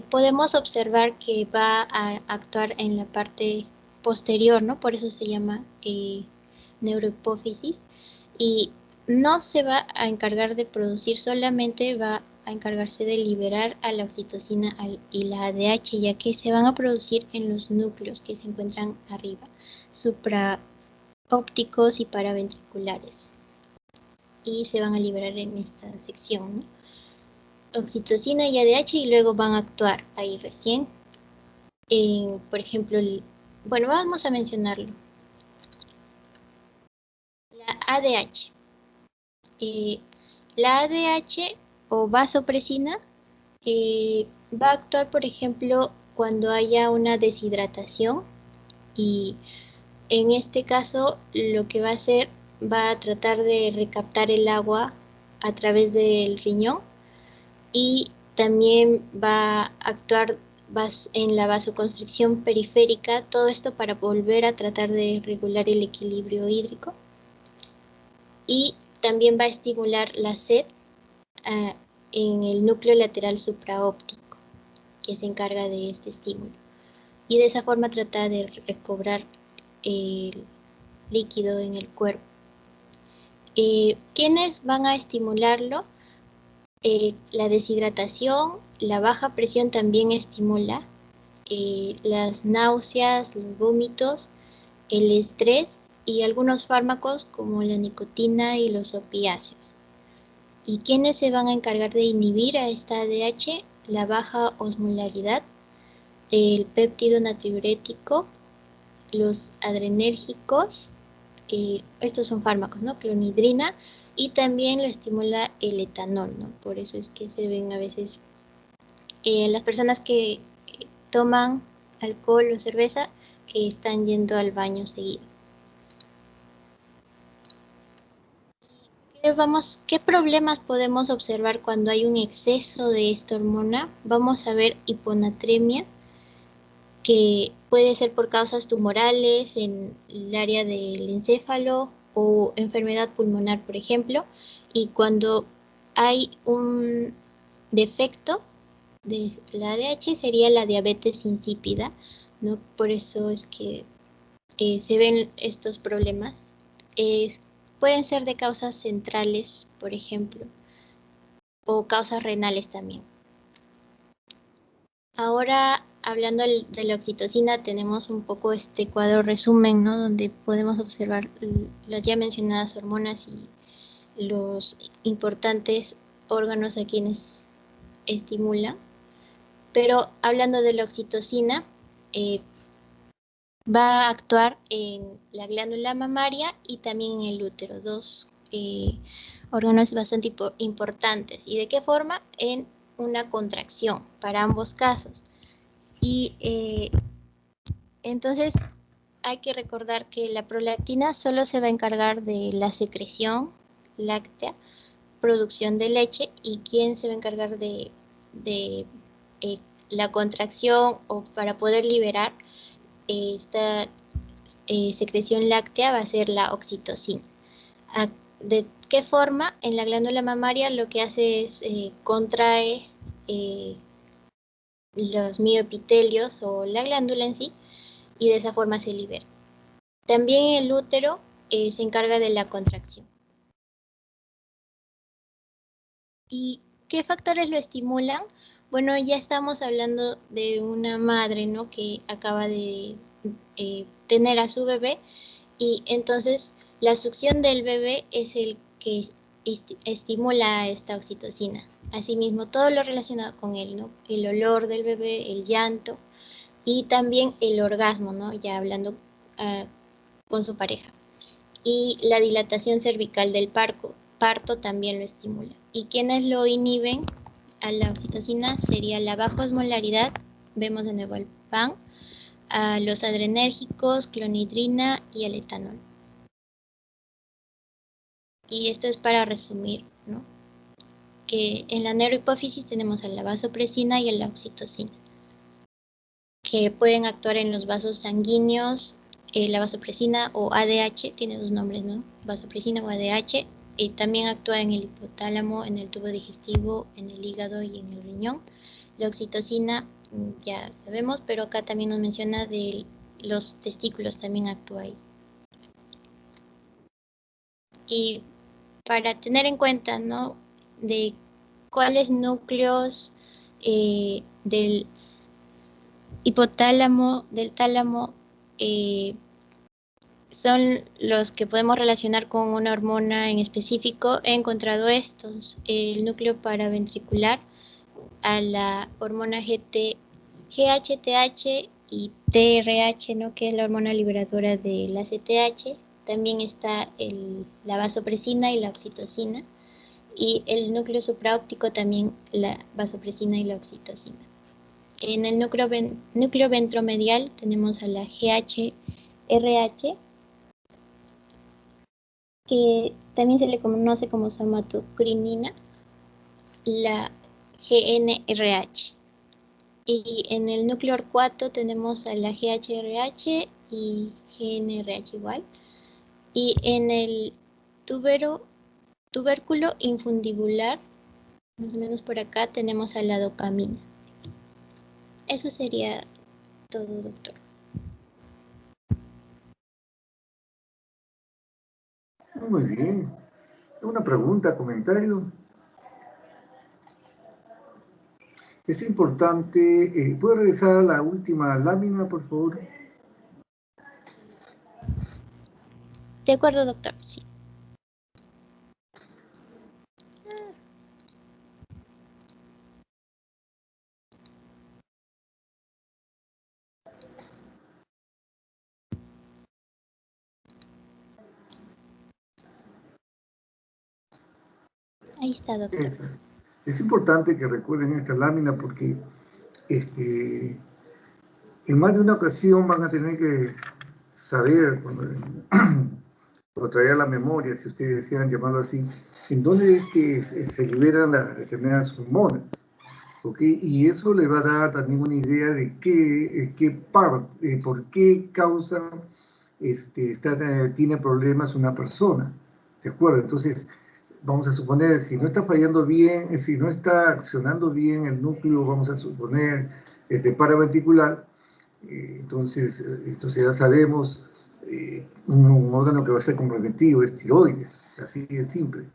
podemos observar que va a actuar en la parte posterior, ¿no? Por eso se llama neurohipófisis, y no se va a encargar de producir, solamente va a encargarse de liberar a la oxitocina y la ADH, ya que se van a producir en los núcleos que se encuentran arriba, supraópticos y paraventriculares, y se van a liberar en esta sección, ¿no? oxitocina y ADH y luego van a actuar ahí recién. Por ejemplo, bueno, vamos a mencionarlo. La ADH. La ADH o vasopresina va a actuar, por ejemplo, cuando haya una deshidratación y en este caso lo que va a hacer va a tratar de recaptar el agua a través del riñón y también va a actuar en la vasoconstricción periférica, todo esto para volver a tratar de regular el equilibrio hídrico y también va a estimular la sed en el núcleo lateral supraóptico, que se encarga de este estímulo. Y de esa forma trata de recobrar el líquido en el cuerpo. ¿Quiénes van a estimularlo? La deshidratación, la baja presión también estimula, las náuseas, los vómitos, el estrés y algunos fármacos como la nicotina y los opiáceos. ¿Y quiénes se van a encargar de inhibir a esta ADH? La baja osmolaridad, el péptido natriurético, los adrenérgicos, estos son fármacos, ¿no? Clonidrina, y también lo estimula el etanol, ¿no? Por eso es que se ven a veces las personas que toman alcohol o cerveza que están yendo al baño seguido. ¿Qué problemas podemos observar cuando hay un exceso de esta hormona? Vamos a ver hiponatremia, que puede ser por causas tumorales en el área del encéfalo o enfermedad pulmonar, por ejemplo, y cuando hay un defecto de la ADH sería la diabetes insípida, ¿no? Por eso es que se ven estos problemas. Pueden ser de causas centrales, por ejemplo, o causas renales también. Ahora, hablando de la oxitocina, tenemos un poco este cuadro resumen, ¿no? Donde podemos observar las ya mencionadas hormonas y los importantes órganos a quienes estimula. Pero hablando de la oxitocina, va a actuar en la glándula mamaria y también en el útero, dos órganos bastante importantes. ¿Y de qué forma? En una contracción para ambos casos. Y entonces hay que recordar que la prolactina solo se va a encargar de la secreción láctea, producción de leche, y quién se va a encargar de la contracción o para poder liberar esta secreción láctea va a ser la oxitocina. ¿De qué forma? En la glándula mamaria lo que hace es contrae los mioepitelios o la glándula en sí y de esa forma se libera. También el útero se encarga de la contracción. ¿Y qué factores lo estimulan? Bueno, ya estamos hablando de una madre, ¿no? Que acaba de tener a su bebé y entonces la succión del bebé es el que estimula esta oxitocina. Asimismo, todo lo relacionado con él, ¿no? El olor del bebé, el llanto y también el orgasmo, ¿no? Ya hablando con su pareja. Y la dilatación cervical del parto también lo estimula. ¿Y quienes lo inhiben a la oxitocina? Sería la baja osmolaridad, vemos de nuevo el PAN, a los adrenérgicos, clonidrina y el etanol. Y esto es para resumir, ¿no? Que en la neurohipófisis tenemos a la vasopresina y a la oxitocina, que pueden actuar en los vasos sanguíneos. La vasopresina o ADH tiene dos nombres, ¿no? Vasopresina o ADH, y también actúa en el hipotálamo, en el tubo digestivo, en el hígado y en el riñón. La oxitocina ya sabemos, pero acá también nos menciona de los testículos, también actúa ahí. Y para tener en cuenta, ¿no? De cuáles núcleos del hipotálamo, del tálamo, son los que podemos relacionar con una hormona en específico. He encontrado estos: el núcleo paraventricular, a la hormona GHTH y TRH, ¿no? Que es la hormona liberadora de la CTH. También está la vasopresina y la oxitocina. Y el núcleo supraóptico también la vasopresina y la oxitocina. En el núcleo ventromedial tenemos a la GHRH, que también se le conoce como somatocrinina, la GNRH. Y en el núcleo arcuato tenemos a la GHRH y GNRH igual. Y en el tubérculo infundibular, más o menos por acá, tenemos a la dopamina. Eso sería todo, doctor. Muy bien. ¿Una pregunta, comentario? Es importante, ¿puede regresar a la última lámina, por favor? De acuerdo, doctor, sí. Ahí está, doctor. Es importante que recuerden esta lámina porque en más de una ocasión van a tener que saber, o traer a la memoria, si ustedes desean llamarlo así, en dónde es que se liberan las determinadas hormonas. ¿Ok? Y eso le va a dar también una idea de por qué causa tiene problemas una persona. ¿De acuerdo? Entonces, vamos a suponer, si no está fallando bien, si no está accionando bien el núcleo, vamos a suponer, paraventricular, entonces ya sabemos, un órgano que va a ser comprometido es tiroides, así de simple.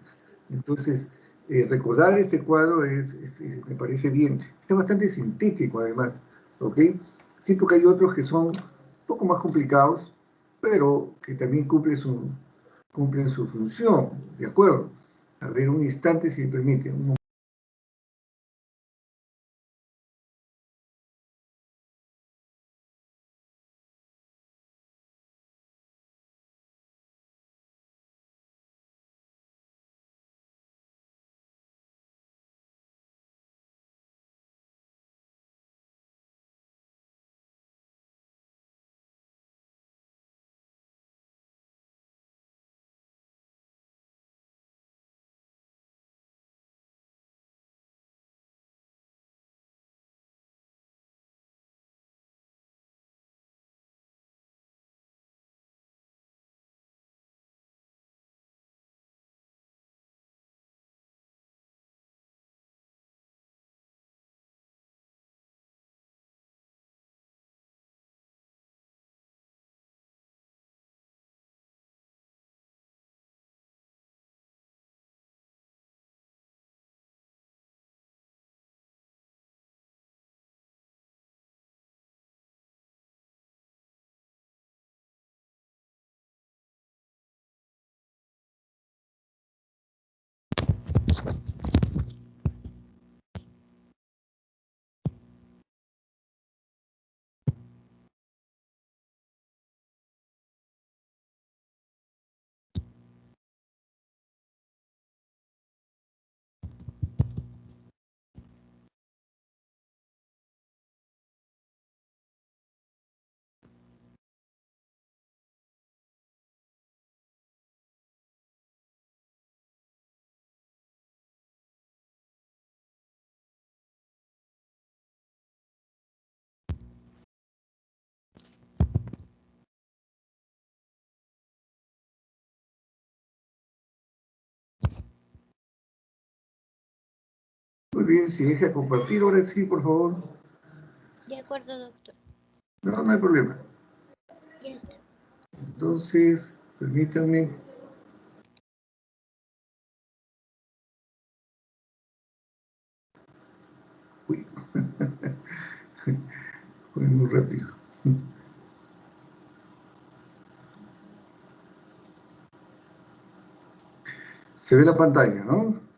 Entonces, recordar este cuadro me parece bien. Está bastante sintético además, ¿ok? Sí, porque hay otros que son un poco más complicados, pero que también cumplen su función, ¿de acuerdo? A ver, un instante, si me permite. Muy bien, si deja compartir, ahora sí, por favor. De acuerdo, doctor. No, no hay problema. Ya está. Entonces, permítanme. Uy, fue muy rápido. Se ve la pantalla, ¿no?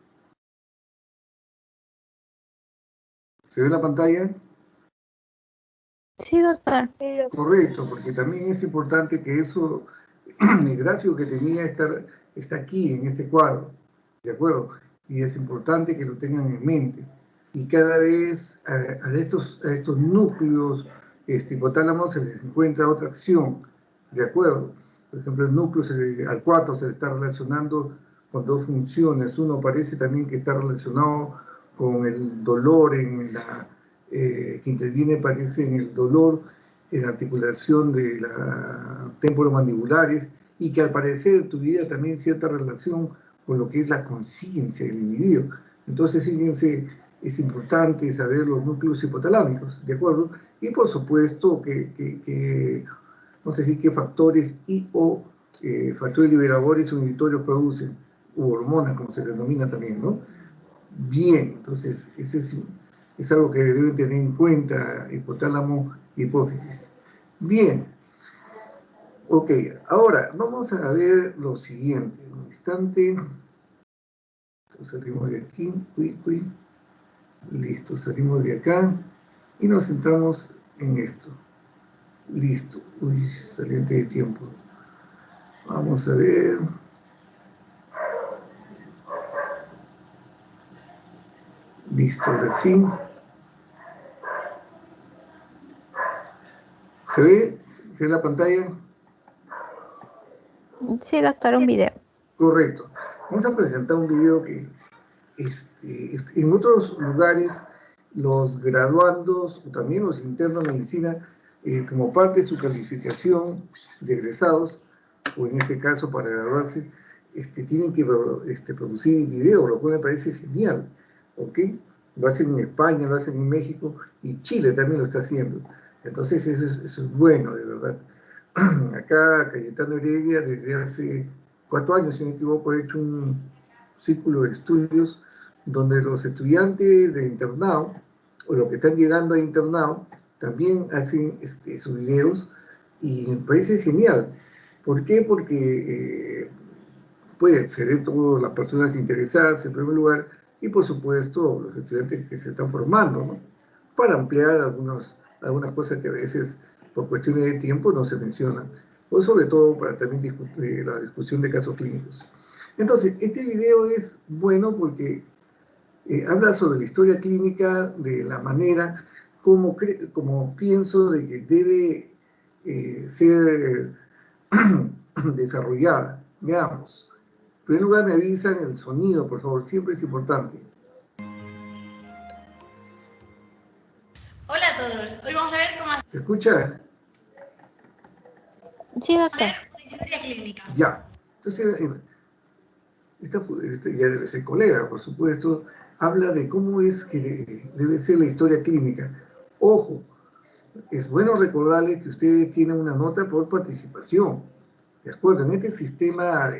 ¿Se ve la pantalla? Sí, doctor. Correcto, porque también es importante que eso, el gráfico que tenía está aquí, en este cuadro, ¿de acuerdo? Y es importante que lo tengan en mente. Y cada vez a estos núcleos hipotálamos se les encuentra otra acción, ¿de acuerdo? Por ejemplo, el núcleo al 4 se le está relacionando con dos funciones. Uno parece también que está relacionado con el dolor que interviene, parece, en el dolor en la articulación de la temporomandibulares y que al parecer tuviera también cierta relación con lo que es la conciencia del individuo. Entonces, fíjense, es importante saber los núcleos hipotalámicos, ¿de acuerdo? Y por supuesto no sé si qué factores o factores liberadores o inhibitorios producen, u hormonas, como se denomina también, ¿no? Bien, entonces, ese es algo que deben tener en cuenta, hipotálamo y hipófisis. Bien, ok, ahora vamos a ver lo siguiente. Un instante. Entonces, salimos de aquí, listo, salimos de acá y nos centramos en esto. Listo, uy, saliente de tiempo. Vamos a ver. Listo, ahora sí. ¿Se ve? ¿Se ve la pantalla? Sí, doctor, un video. Correcto. Vamos a presentar un video que en otros lugares los graduandos o también los internos de medicina, como parte de su calificación de egresados, o en este caso para graduarse, tienen que producir video, lo cual me parece genial, ¿ok? Lo hacen en España, lo hacen en México y Chile también lo está haciendo. Entonces eso es bueno, de verdad. Acá Cayetano Heredia desde hace 4 años, si no me equivoco, ha hecho un círculo de estudios donde los estudiantes de internado o los que están llegando a internado también hacen sus videos y me parece genial. ¿Por qué? Porque pueden ser todas las personas interesadas en primer lugar y por supuesto los estudiantes que se están formando, ¿no? Para ampliar algunas cosas que a veces por cuestiones de tiempo no se mencionan, o sobre todo para también la discusión de casos clínicos. Entonces, este video es bueno porque habla sobre la historia clínica de la manera como pienso de que debe ser desarrollada. Veamos. En primer lugar, me avisan el sonido, por favor, siempre es importante. Hola a todos, hoy vamos a ver cómo ¿Se escucha? Sí, doctor. hacer una historia clínica. Ya. Entonces, ya debe ser colega, por supuesto, habla de cómo es que debe ser la historia clínica. Ojo, es bueno recordarles que ustedes tienen una nota por participación. ¿De acuerdo? En este sistema,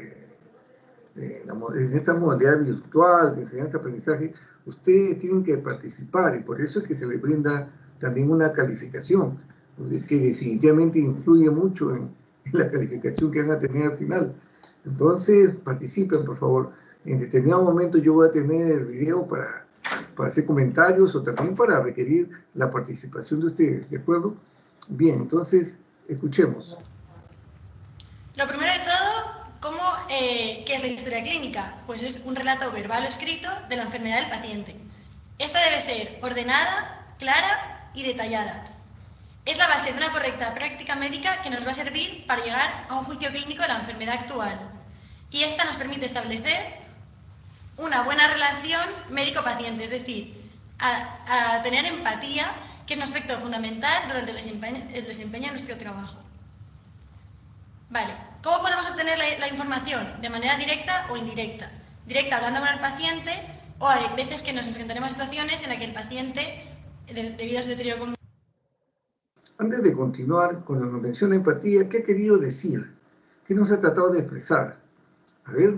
en esta modalidad virtual de enseñanza-aprendizaje, ustedes tienen que participar y por eso es que se les brinda también una calificación, que definitivamente influye mucho en la calificación que van a tener al final. Entonces, participen, por favor. En determinado momento yo voy a tener el video para hacer comentarios o también para requerir la participación de ustedes, ¿de acuerdo? Bien, entonces, escuchemos. Lo primero de todo, ¿qué es la historia clínica? Pues es un relato verbal o escrito de la enfermedad del paciente. Esta debe ser ordenada, clara y detallada. Es la base de una correcta práctica médica que nos va a servir para llegar a un juicio clínico de la enfermedad actual. Y esta nos permite establecer una buena relación médico-paciente, es decir, a tener empatía, que es un aspecto fundamental durante el desempeño de nuestro trabajo. Vale, ¿cómo podemos obtener la información? De manera directa o indirecta. Directa hablando con el paciente, o hay veces que nos enfrentaremos a situaciones en las que el paciente, debido a su deterioro cognitivo. Antes de continuar con la mención de empatía, ¿qué ha querido decir? ¿Qué nos ha tratado de expresar? A ver.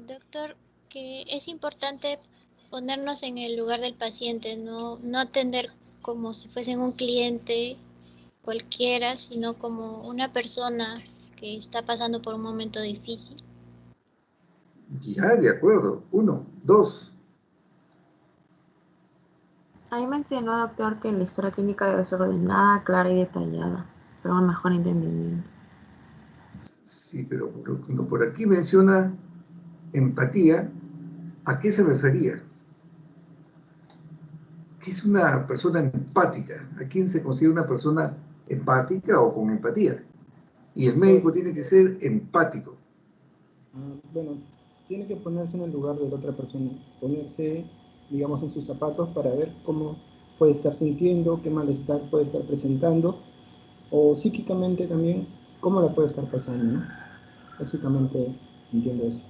Doctor, que es importante ponernos en el lugar del paciente, no atender como si fuesen un cliente cualquiera, sino como una persona que está pasando por un momento difícil. Ya, de acuerdo. 1, 2. Ahí mencionó, doctor, que la historia clínica debe ser ordenada, clara y detallada, para un mejor entendimiento. Sí, pero cuando por aquí menciona empatía, ¿a qué se refería? ¿Qué es una persona empática? ¿A quién se considera una persona empática o con empatía? Y el médico tiene que ser empático. Bueno, tiene que ponerse en el lugar de la otra persona, ponerse, digamos, en sus zapatos para ver cómo puede estar sintiendo, qué malestar puede estar presentando, o psíquicamente también, cómo la puede estar pasando, ¿no? Básicamente entiendo eso.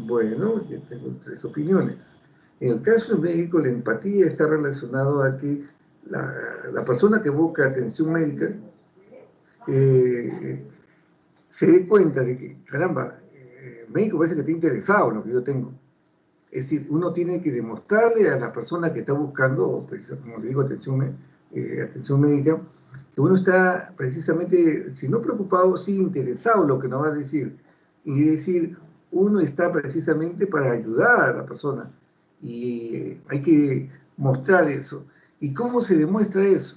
Bueno, yo tengo 3 opiniones. En el caso del médico, la empatía está relacionado a que la persona que busca atención médica se dé cuenta de que, caramba, el médico parece que está interesado en lo que yo tengo. Es decir, uno tiene que demostrarle a la persona que está buscando, como le digo, atención médica, que uno está precisamente, si no preocupado, sí interesado en lo que nos va a decir. Y decir, uno está precisamente para ayudar a la persona. Y hay que mostrar eso. ¿Y cómo se demuestra eso?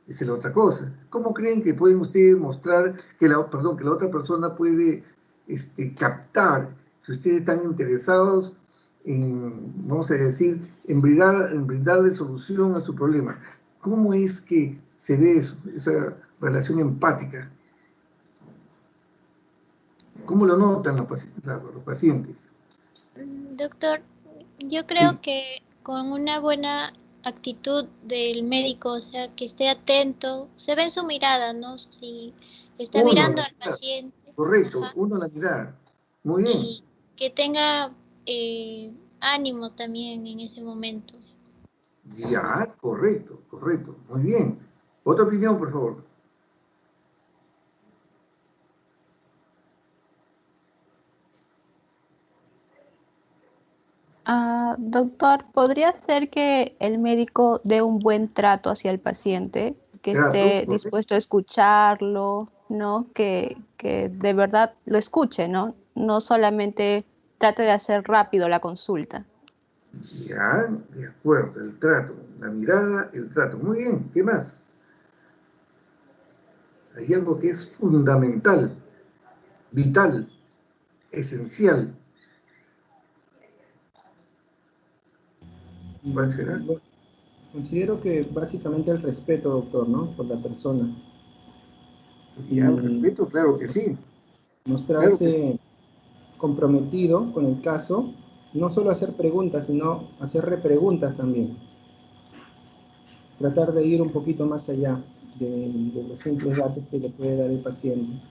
Esa es la otra cosa. ¿Cómo creen que pueden ustedes mostrar que la otra persona puede captar que ustedes están interesados en, vamos a decir, en brindarle solución a su problema? ¿Cómo es que se ve eso, esa relación empática? ¿Cómo lo notan los pacientes? Doctor, yo creo Sí, que con una buena actitud del médico, o sea, que esté atento, se ve en su mirada, ¿no? Si está uno, mirando la al mirada, paciente, correcto, ajá, uno la mirada. Muy bien, y que tenga ánimo también en ese momento. ya, correcto, correcto, muy bien. Otra opinión, por favor. Doctor, ¿podría ser que el médico dé un buen trato hacia el paciente, que Trato, esté correcto. dispuesto a escucharlo, ¿no? Que de verdad lo escuche, ¿no? No solamente trate de hacer rápido la consulta. Ya, de acuerdo, el trato, la mirada, el trato. Muy bien, ¿qué más? Hay algo que es fundamental, vital, esencial. ¿Cuál será? Bueno, considero que básicamente el respeto, doctor, ¿no? Por la persona. Ya, el Y respeto, claro que sí, claro que sí. mostrarse comprometido con el caso, no solo hacer preguntas, sino hacer repreguntas también. Tratar de ir un poquito más allá de los simples datos que le puede dar el paciente.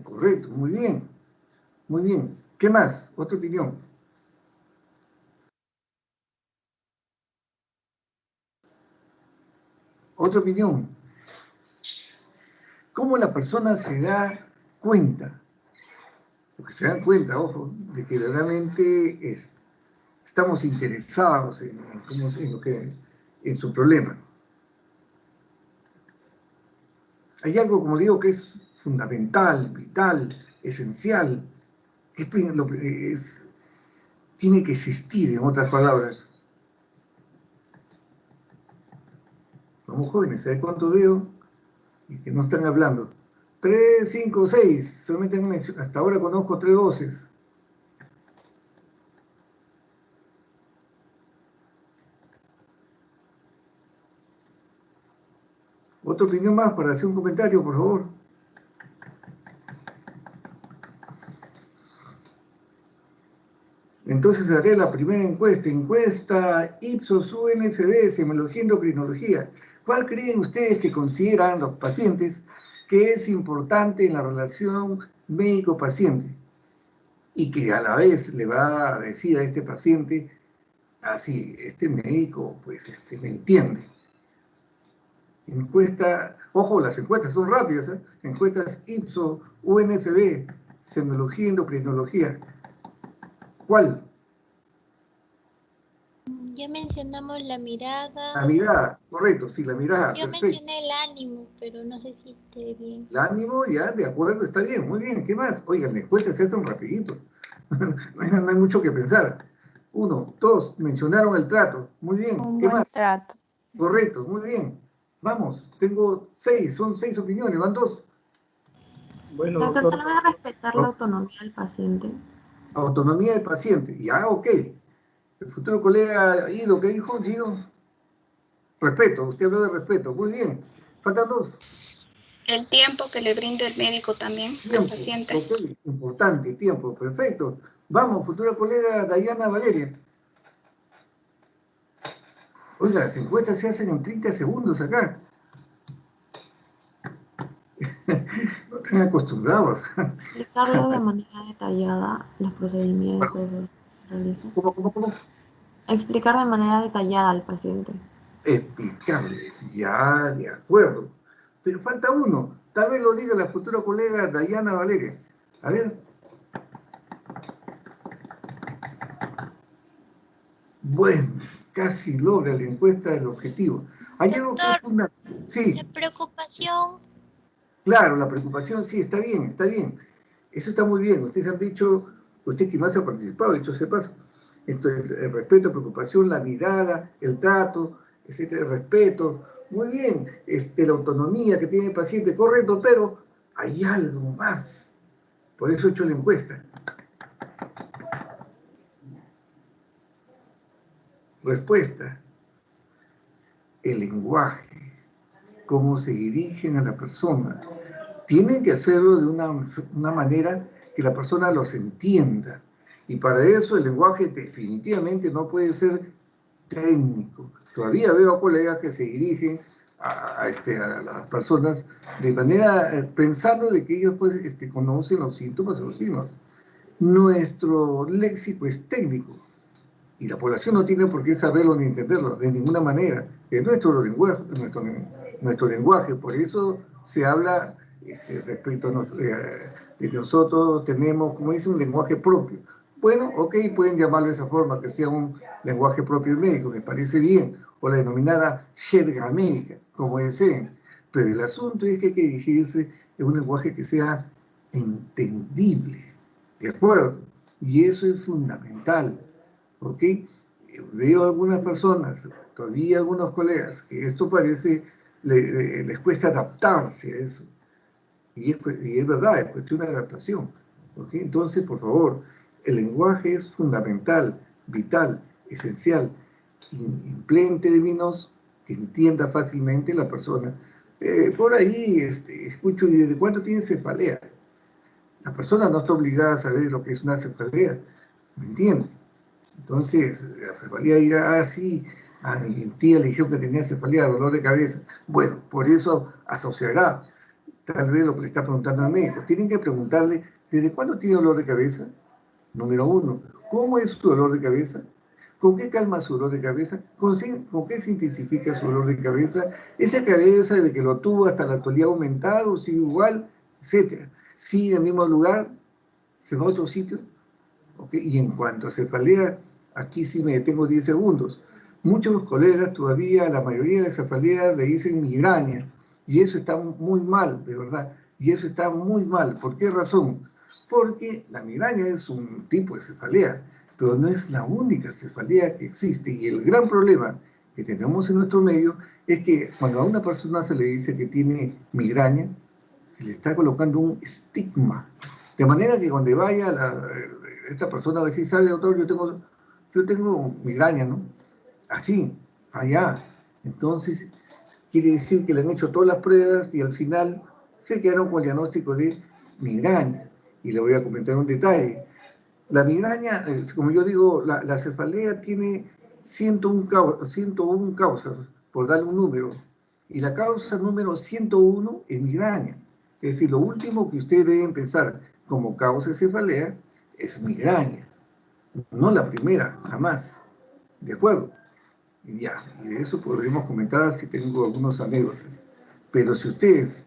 Correcto, muy bien, muy bien. ¿Qué más? Otra opinión. Otra opinión. ¿Cómo la persona se da cuenta? Porque se dan cuenta, ojo, de que realmente estamos interesados en su problema. Hay algo, como digo, que es fundamental, vital, esencial, que tiene que existir, en otras palabras. Vamos jóvenes, ¿sabes cuánto veo? Y que no están hablando. 3, 5, 6, solamente han mencionado, hasta ahora conozco 3 voces. Otra opinión más para hacer un comentario, por favor. Entonces haré la primera encuesta Ipsos UNFB, Semiología y Endocrinología. ¿Cuál creen ustedes que consideran los pacientes que es importante en la relación médico-paciente? Y que a la vez le va a decir a este paciente, así, este médico pues me entiende. Encuesta, ojo, las encuestas son rápidas, ¿eh? Encuestas Ipsos, UNFB, Semiología y Endocrinología. ¿Cuál? Ya mencionamos la mirada. La mirada, correcto, sí, la mirada, Yo perfecto. mencioné el ánimo, pero no sé si esté bien. El ánimo, ya, de acuerdo, está bien, muy bien. ¿Qué más? Oigan, las encuestas se hacen rapidito. No hay mucho que pensar. 1, 2, mencionaron el trato. Muy bien. Un ¿Qué buen más? trato. Correcto, muy bien. Vamos, tengo 6, son 6 opiniones, van 2. Bueno, Doctor, doctor, tal vez respetar la autonomía del paciente. Autonomía del paciente. Ya, ok. El futuro colega Ido, ¿qué dijo? Guido. Respeto, usted habló de respeto. Muy bien. Faltan 2. El tiempo que le brinde el médico también al Tiempo. paciente. Ok, importante, tiempo. Perfecto. Vamos, futura colega Dayana Valeria. Oiga, las encuestas se hacen en 30 segundos acá. No están acostumbrados. Explicarle de manera detallada los procedimientos que se realizan. ¿Cómo? Explicar de manera detallada al paciente. Explicarle. Ya, de acuerdo. Pero falta uno. Tal vez lo diga la futura colega Dayana Valeria. A ver. Bueno, casi logra la encuesta del objetivo. Hay algo que es Doctor, fundamental. Sí, la preocupación. claro, la preocupación sí, está bien, está bien. Eso está muy bien. Ustedes han dicho, usted que más ha participado, dicho ese paso. Esto, el respeto, preocupación, la mirada, el trato, etcétera, el respeto. Muy bien, la autonomía que tiene el paciente, correcto, pero hay algo más. Por eso he hecho la encuesta. Respuesta, el lenguaje, cómo se dirigen a la persona. Tienen que hacerlo de una manera que la persona los entienda. Y para eso el lenguaje definitivamente no puede ser técnico. Todavía veo a colegas que se dirigen a las personas de manera pensando de que ellos pues, conocen los síntomas o los signos. Nuestro léxico es técnico y la población no tiene por qué saberlo ni entenderlo de ninguna manera. Es nuestro lenguaje, por eso se habla respecto a de que nosotros tenemos, como dice, un lenguaje propio. Bueno, ok, pueden llamarlo de esa forma, que sea un lenguaje propio médico, me parece bien, o la denominada jerga médica, como deseen. Pero el asunto es que hay que dirigirse en un lenguaje que sea entendible, ¿de acuerdo? Y eso es fundamental, ¿ok? Veo algunas personas, todavía algunos colegas, que esto parece, les cuesta adaptarse a eso. Y es verdad, es cuestión de adaptación. ¿Ok? Entonces, por favor, el lenguaje es fundamental, vital, esencial. Empleen términos que entienda fácilmente la persona. Por ahí escucho, ¿y desde cuándo tiene cefalea? La persona no está obligada a saber lo que es una cefalea, ¿me entiende? Entonces, la cefalea dirá, sí, a mi tía le dijeron que tenía cefalea, dolor de cabeza. Bueno, por eso asociará tal vez lo que le está preguntando al médico. Tienen que preguntarle, ¿desde cuándo tiene dolor de cabeza? Número 1, ¿cómo es su dolor de cabeza? ¿Con qué calma su dolor de cabeza? ¿Con qué se intensifica su dolor de cabeza? ¿Esa cabeza de que lo tuvo hasta la actualidad ha aumentado, sigue igual, etcétera? ¿Sigue en el mismo lugar? ¿Se va a otro sitio? ¿Okay? Y en cuanto a cefalea, aquí sí me detengo 10 segundos. Muchos colegas todavía, la mayoría de cefaleas le dicen migraña, y eso está muy mal, de verdad, y eso está muy mal. ¿Por qué razón? Porque la migraña es un tipo de cefalea, pero no es la única cefalea que existe, y el gran problema que tenemos en nuestro medio es que cuando a una persona se le dice que tiene migraña, se le está colocando un estigma, de manera que cuando vaya esta persona va a decir, ¿sabe, doctor? Yo tengo migraña, ¿no? Así, allá. Entonces, quiere decir que le han hecho todas las pruebas y al final se quedaron con el diagnóstico de migraña. Y le voy a comentar un detalle. La migraña, como yo digo, la cefalea tiene 101 causas, por darle un número. Y la causa número 101 es migraña. Es decir, lo último que ustedes deben pensar como causa de cefalea es migraña. No la primera, jamás. ¿De acuerdo? Y ya, y de eso podremos comentar si tengo algunas anécdotas. Pero si ustedes,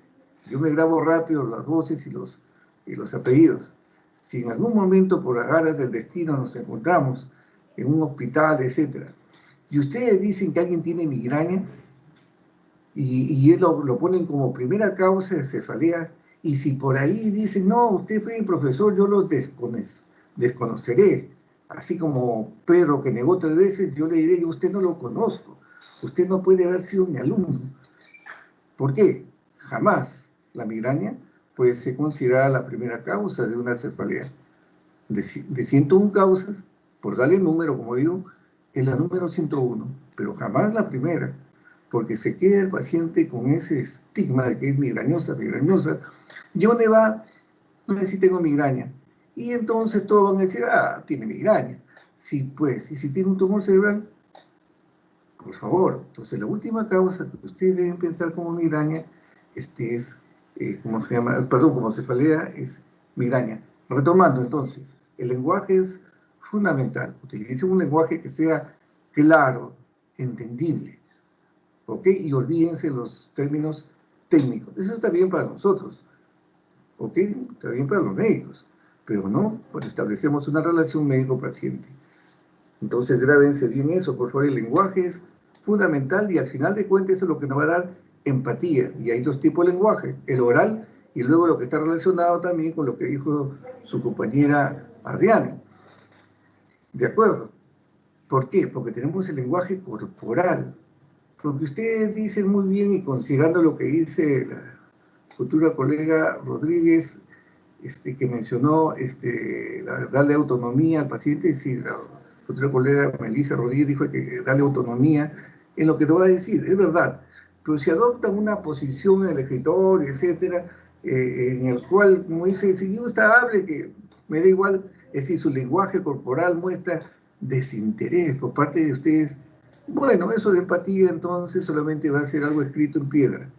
yo me grabo rápido las voces y los apellidos. Si en algún momento por agarras del destino nos encontramos en un hospital, etc., y ustedes dicen que alguien tiene migraña, y él lo ponen como primera causa de cefalea, y si por ahí dicen, no, usted fue mi profesor, yo lo desconoceré, así como Pedro que negó 3 veces, yo le diré, yo usted no lo conozco, usted no puede haber sido mi alumno. ¿Por qué? Jamás la migraña puede ser considerada la primera causa de una cefalea. De 101 causas, por darle número, como digo, es la número 101, pero jamás la primera, porque se queda el paciente con ese estigma de que es migrañosa, y donde va, no sé si tengo migraña, y entonces todos van a decir, ah, tiene migraña. Sí, pues, y si tiene un tumor cerebral, por favor. Entonces, la última causa que ustedes deben pensar como migraña, ¿cómo se llama? Perdón, como cefalea, es migraña. Retomando, entonces, el lenguaje es fundamental. Utilicen un lenguaje que sea claro, entendible, ¿ok? Y olvídense los términos técnicos. Eso está bien para nosotros, ¿ok? Está bien para los médicos, pero no, pues establecemos una relación médico-paciente. Entonces, grábense bien eso, por favor, el lenguaje es fundamental y al final de cuentas eso es lo que nos va a dar empatía. Y hay 2 tipos de lenguaje, el oral y luego lo que está relacionado también con lo que dijo su compañera Adriana. ¿De acuerdo? ¿Por qué? Porque tenemos el lenguaje corporal. Porque ustedes dicen muy bien y considerando lo que dice la futura colega Rodríguez, que mencionó darle autonomía al paciente, si la futura colega Melissa Rodríguez dijo que darle autonomía en lo que te va a decir, es verdad, pero si adoptan una posición en el escritorio, etcétera, en el cual, como dice, si gusta hable, que me da igual, es decir, su lenguaje corporal muestra desinterés por parte de ustedes, bueno, eso de empatía entonces solamente va a ser algo escrito en piedra.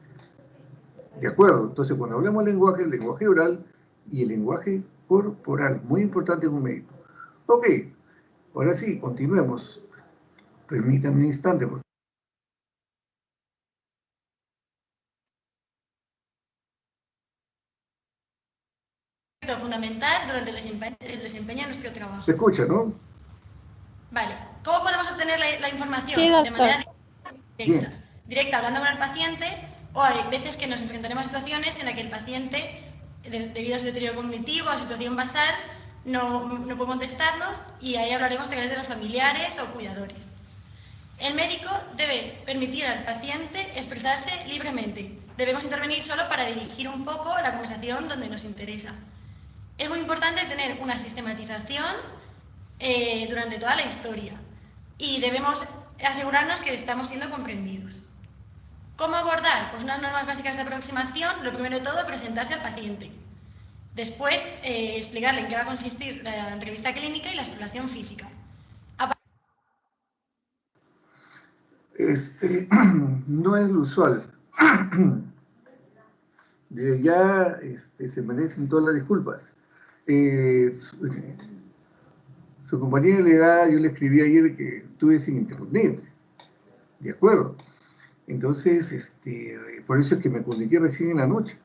¿De acuerdo? Entonces, cuando hablamos de lenguaje, el lenguaje oral y el lenguaje corporal, muy importante en un médico. Ok, ahora sí, continuemos. Permítanme un instante, por favor. Fundamental durante el desempeño de nuestro trabajo. Se escucha, ¿no? Vale, ¿cómo podemos obtener la información? Sí, doctor. De manera directa. Directa, hablando con el paciente, o hay veces que nos enfrentaremos a situaciones en las que el paciente, debido a su deterioro cognitivo, a su situación basal, no puede contestarnos y ahí hablaremos de los familiares o cuidadores. El médico debe permitir al paciente expresarse libremente. Debemos intervenir solo para dirigir un poco la conversación donde nos interesa. Es muy importante tener una sistematización durante toda la historia y debemos asegurarnos que estamos siendo comprendidos. ¿Cómo abordar? Pues unas normas básicas de aproximación. Lo primero de todo, presentarse al paciente. Después, explicarle en qué va a consistir la entrevista clínica y la exploración física. No es lo usual. Ya se merecen todas las disculpas. Su compañera delegada, yo le escribí ayer que estuve sin internet. ¿De acuerdo? Entonces, por eso es que me comuniqué recién en la noche.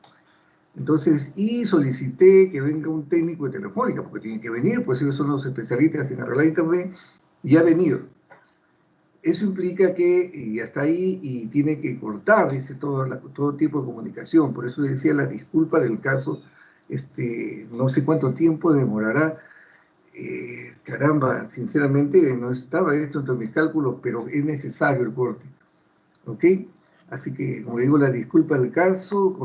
Entonces, y solicité que venga un técnico de Telefónica, porque tiene que venir, pues ellos son los especialistas en arreglar internet, y ha venido. Eso implica que ya está ahí y tiene que cortar, dice, todo tipo de comunicación. Por eso decía la disculpa del caso, no sé cuánto tiempo demorará. Caramba, sinceramente no estaba esto entre mis cálculos, pero es necesario el corte. ¿Ok? Así que, como le digo, la disculpa del caso,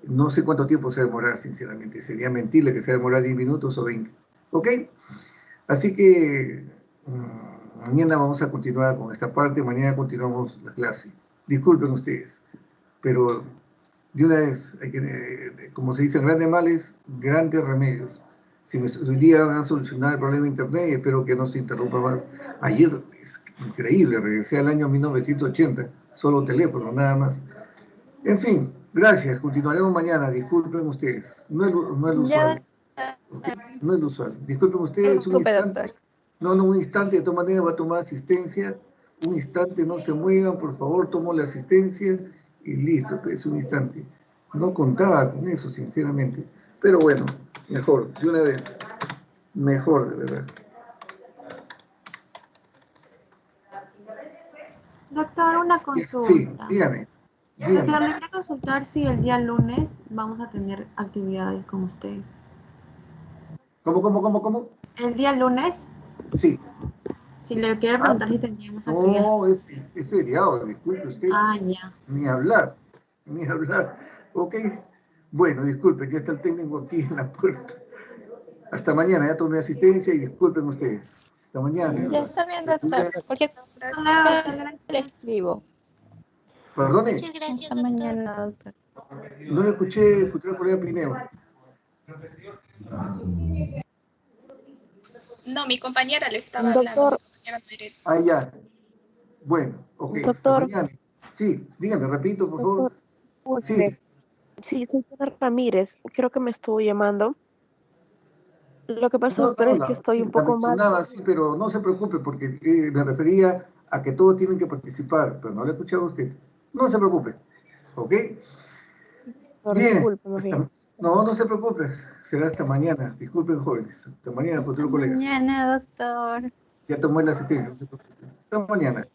no sé cuánto tiempo se va a demorar, sinceramente. Sería mentirle que se va a demorar 10 minutos o 20. ¿Ok? Así que mañana vamos a continuar con esta parte, mañana continuamos la clase. Disculpen ustedes, pero de una vez, hay que, como se dicen, grandes males, grandes remedios. Si hoy día van a solucionar el problema de internet, espero que no se interrumpa más. Ayer, es increíble, regresé al año 1980, solo teléfono, nada más. En fin, gracias, continuaremos mañana, disculpen ustedes, no es lo usual. ¿Okay? No es lo usual, disculpen ustedes, un instante. No, un instante, de todas maneras va a tomar asistencia, un instante, no se muevan, por favor, tomo la asistencia y listo, pues un instante. No contaba con eso, sinceramente, pero bueno, mejor, de una vez, mejor, de verdad. una Sí, consulta. dígame. Doctor, Dígame. le quiero consultar si el día lunes vamos a tener actividades con usted. ¿Cómo? El día lunes, Sí. si le quiero Ah, preguntar si tendríamos actividades. no, es feriado, disculpe usted. Ah, ya. Ni hablar. Ok. Bueno, disculpen, ya está el técnico aquí en la puerta. Hasta mañana, ya tomé asistencia y disculpen ustedes. Hasta mañana. Ya está bien, doctor. Cualquier Hasta luego, cosa doctor, le gracias. escribo. Perdone, Muchas gracias, Hasta doctor. mañana, doctor. no le escuché, futura colega Pineo. No, mi compañera le estaba hablando, mi Doctor, compañera Tere. Ah, ya. Bueno, ok, hasta doctor, mañana. Sí, dígame, repito, por doctor, favor. Sí, disculpe. Sí, soy Pilar Ramírez. Creo que me estuvo llamando. Lo que pasa, doctor, es que estoy un La poco mal. mencionaba, sí, pero no se preocupe porque me refería a que todos tienen que participar, pero no le escuchaba a usted. No se preocupe, ¿ok? Doctor, Bien, disculpe, más bien. no se preocupe, será hasta mañana. Disculpen, jóvenes, hasta mañana, Hasta futuros colegas. mañana, doctor. Ya tomé la asistencia, no se preocupe. Hasta mañana.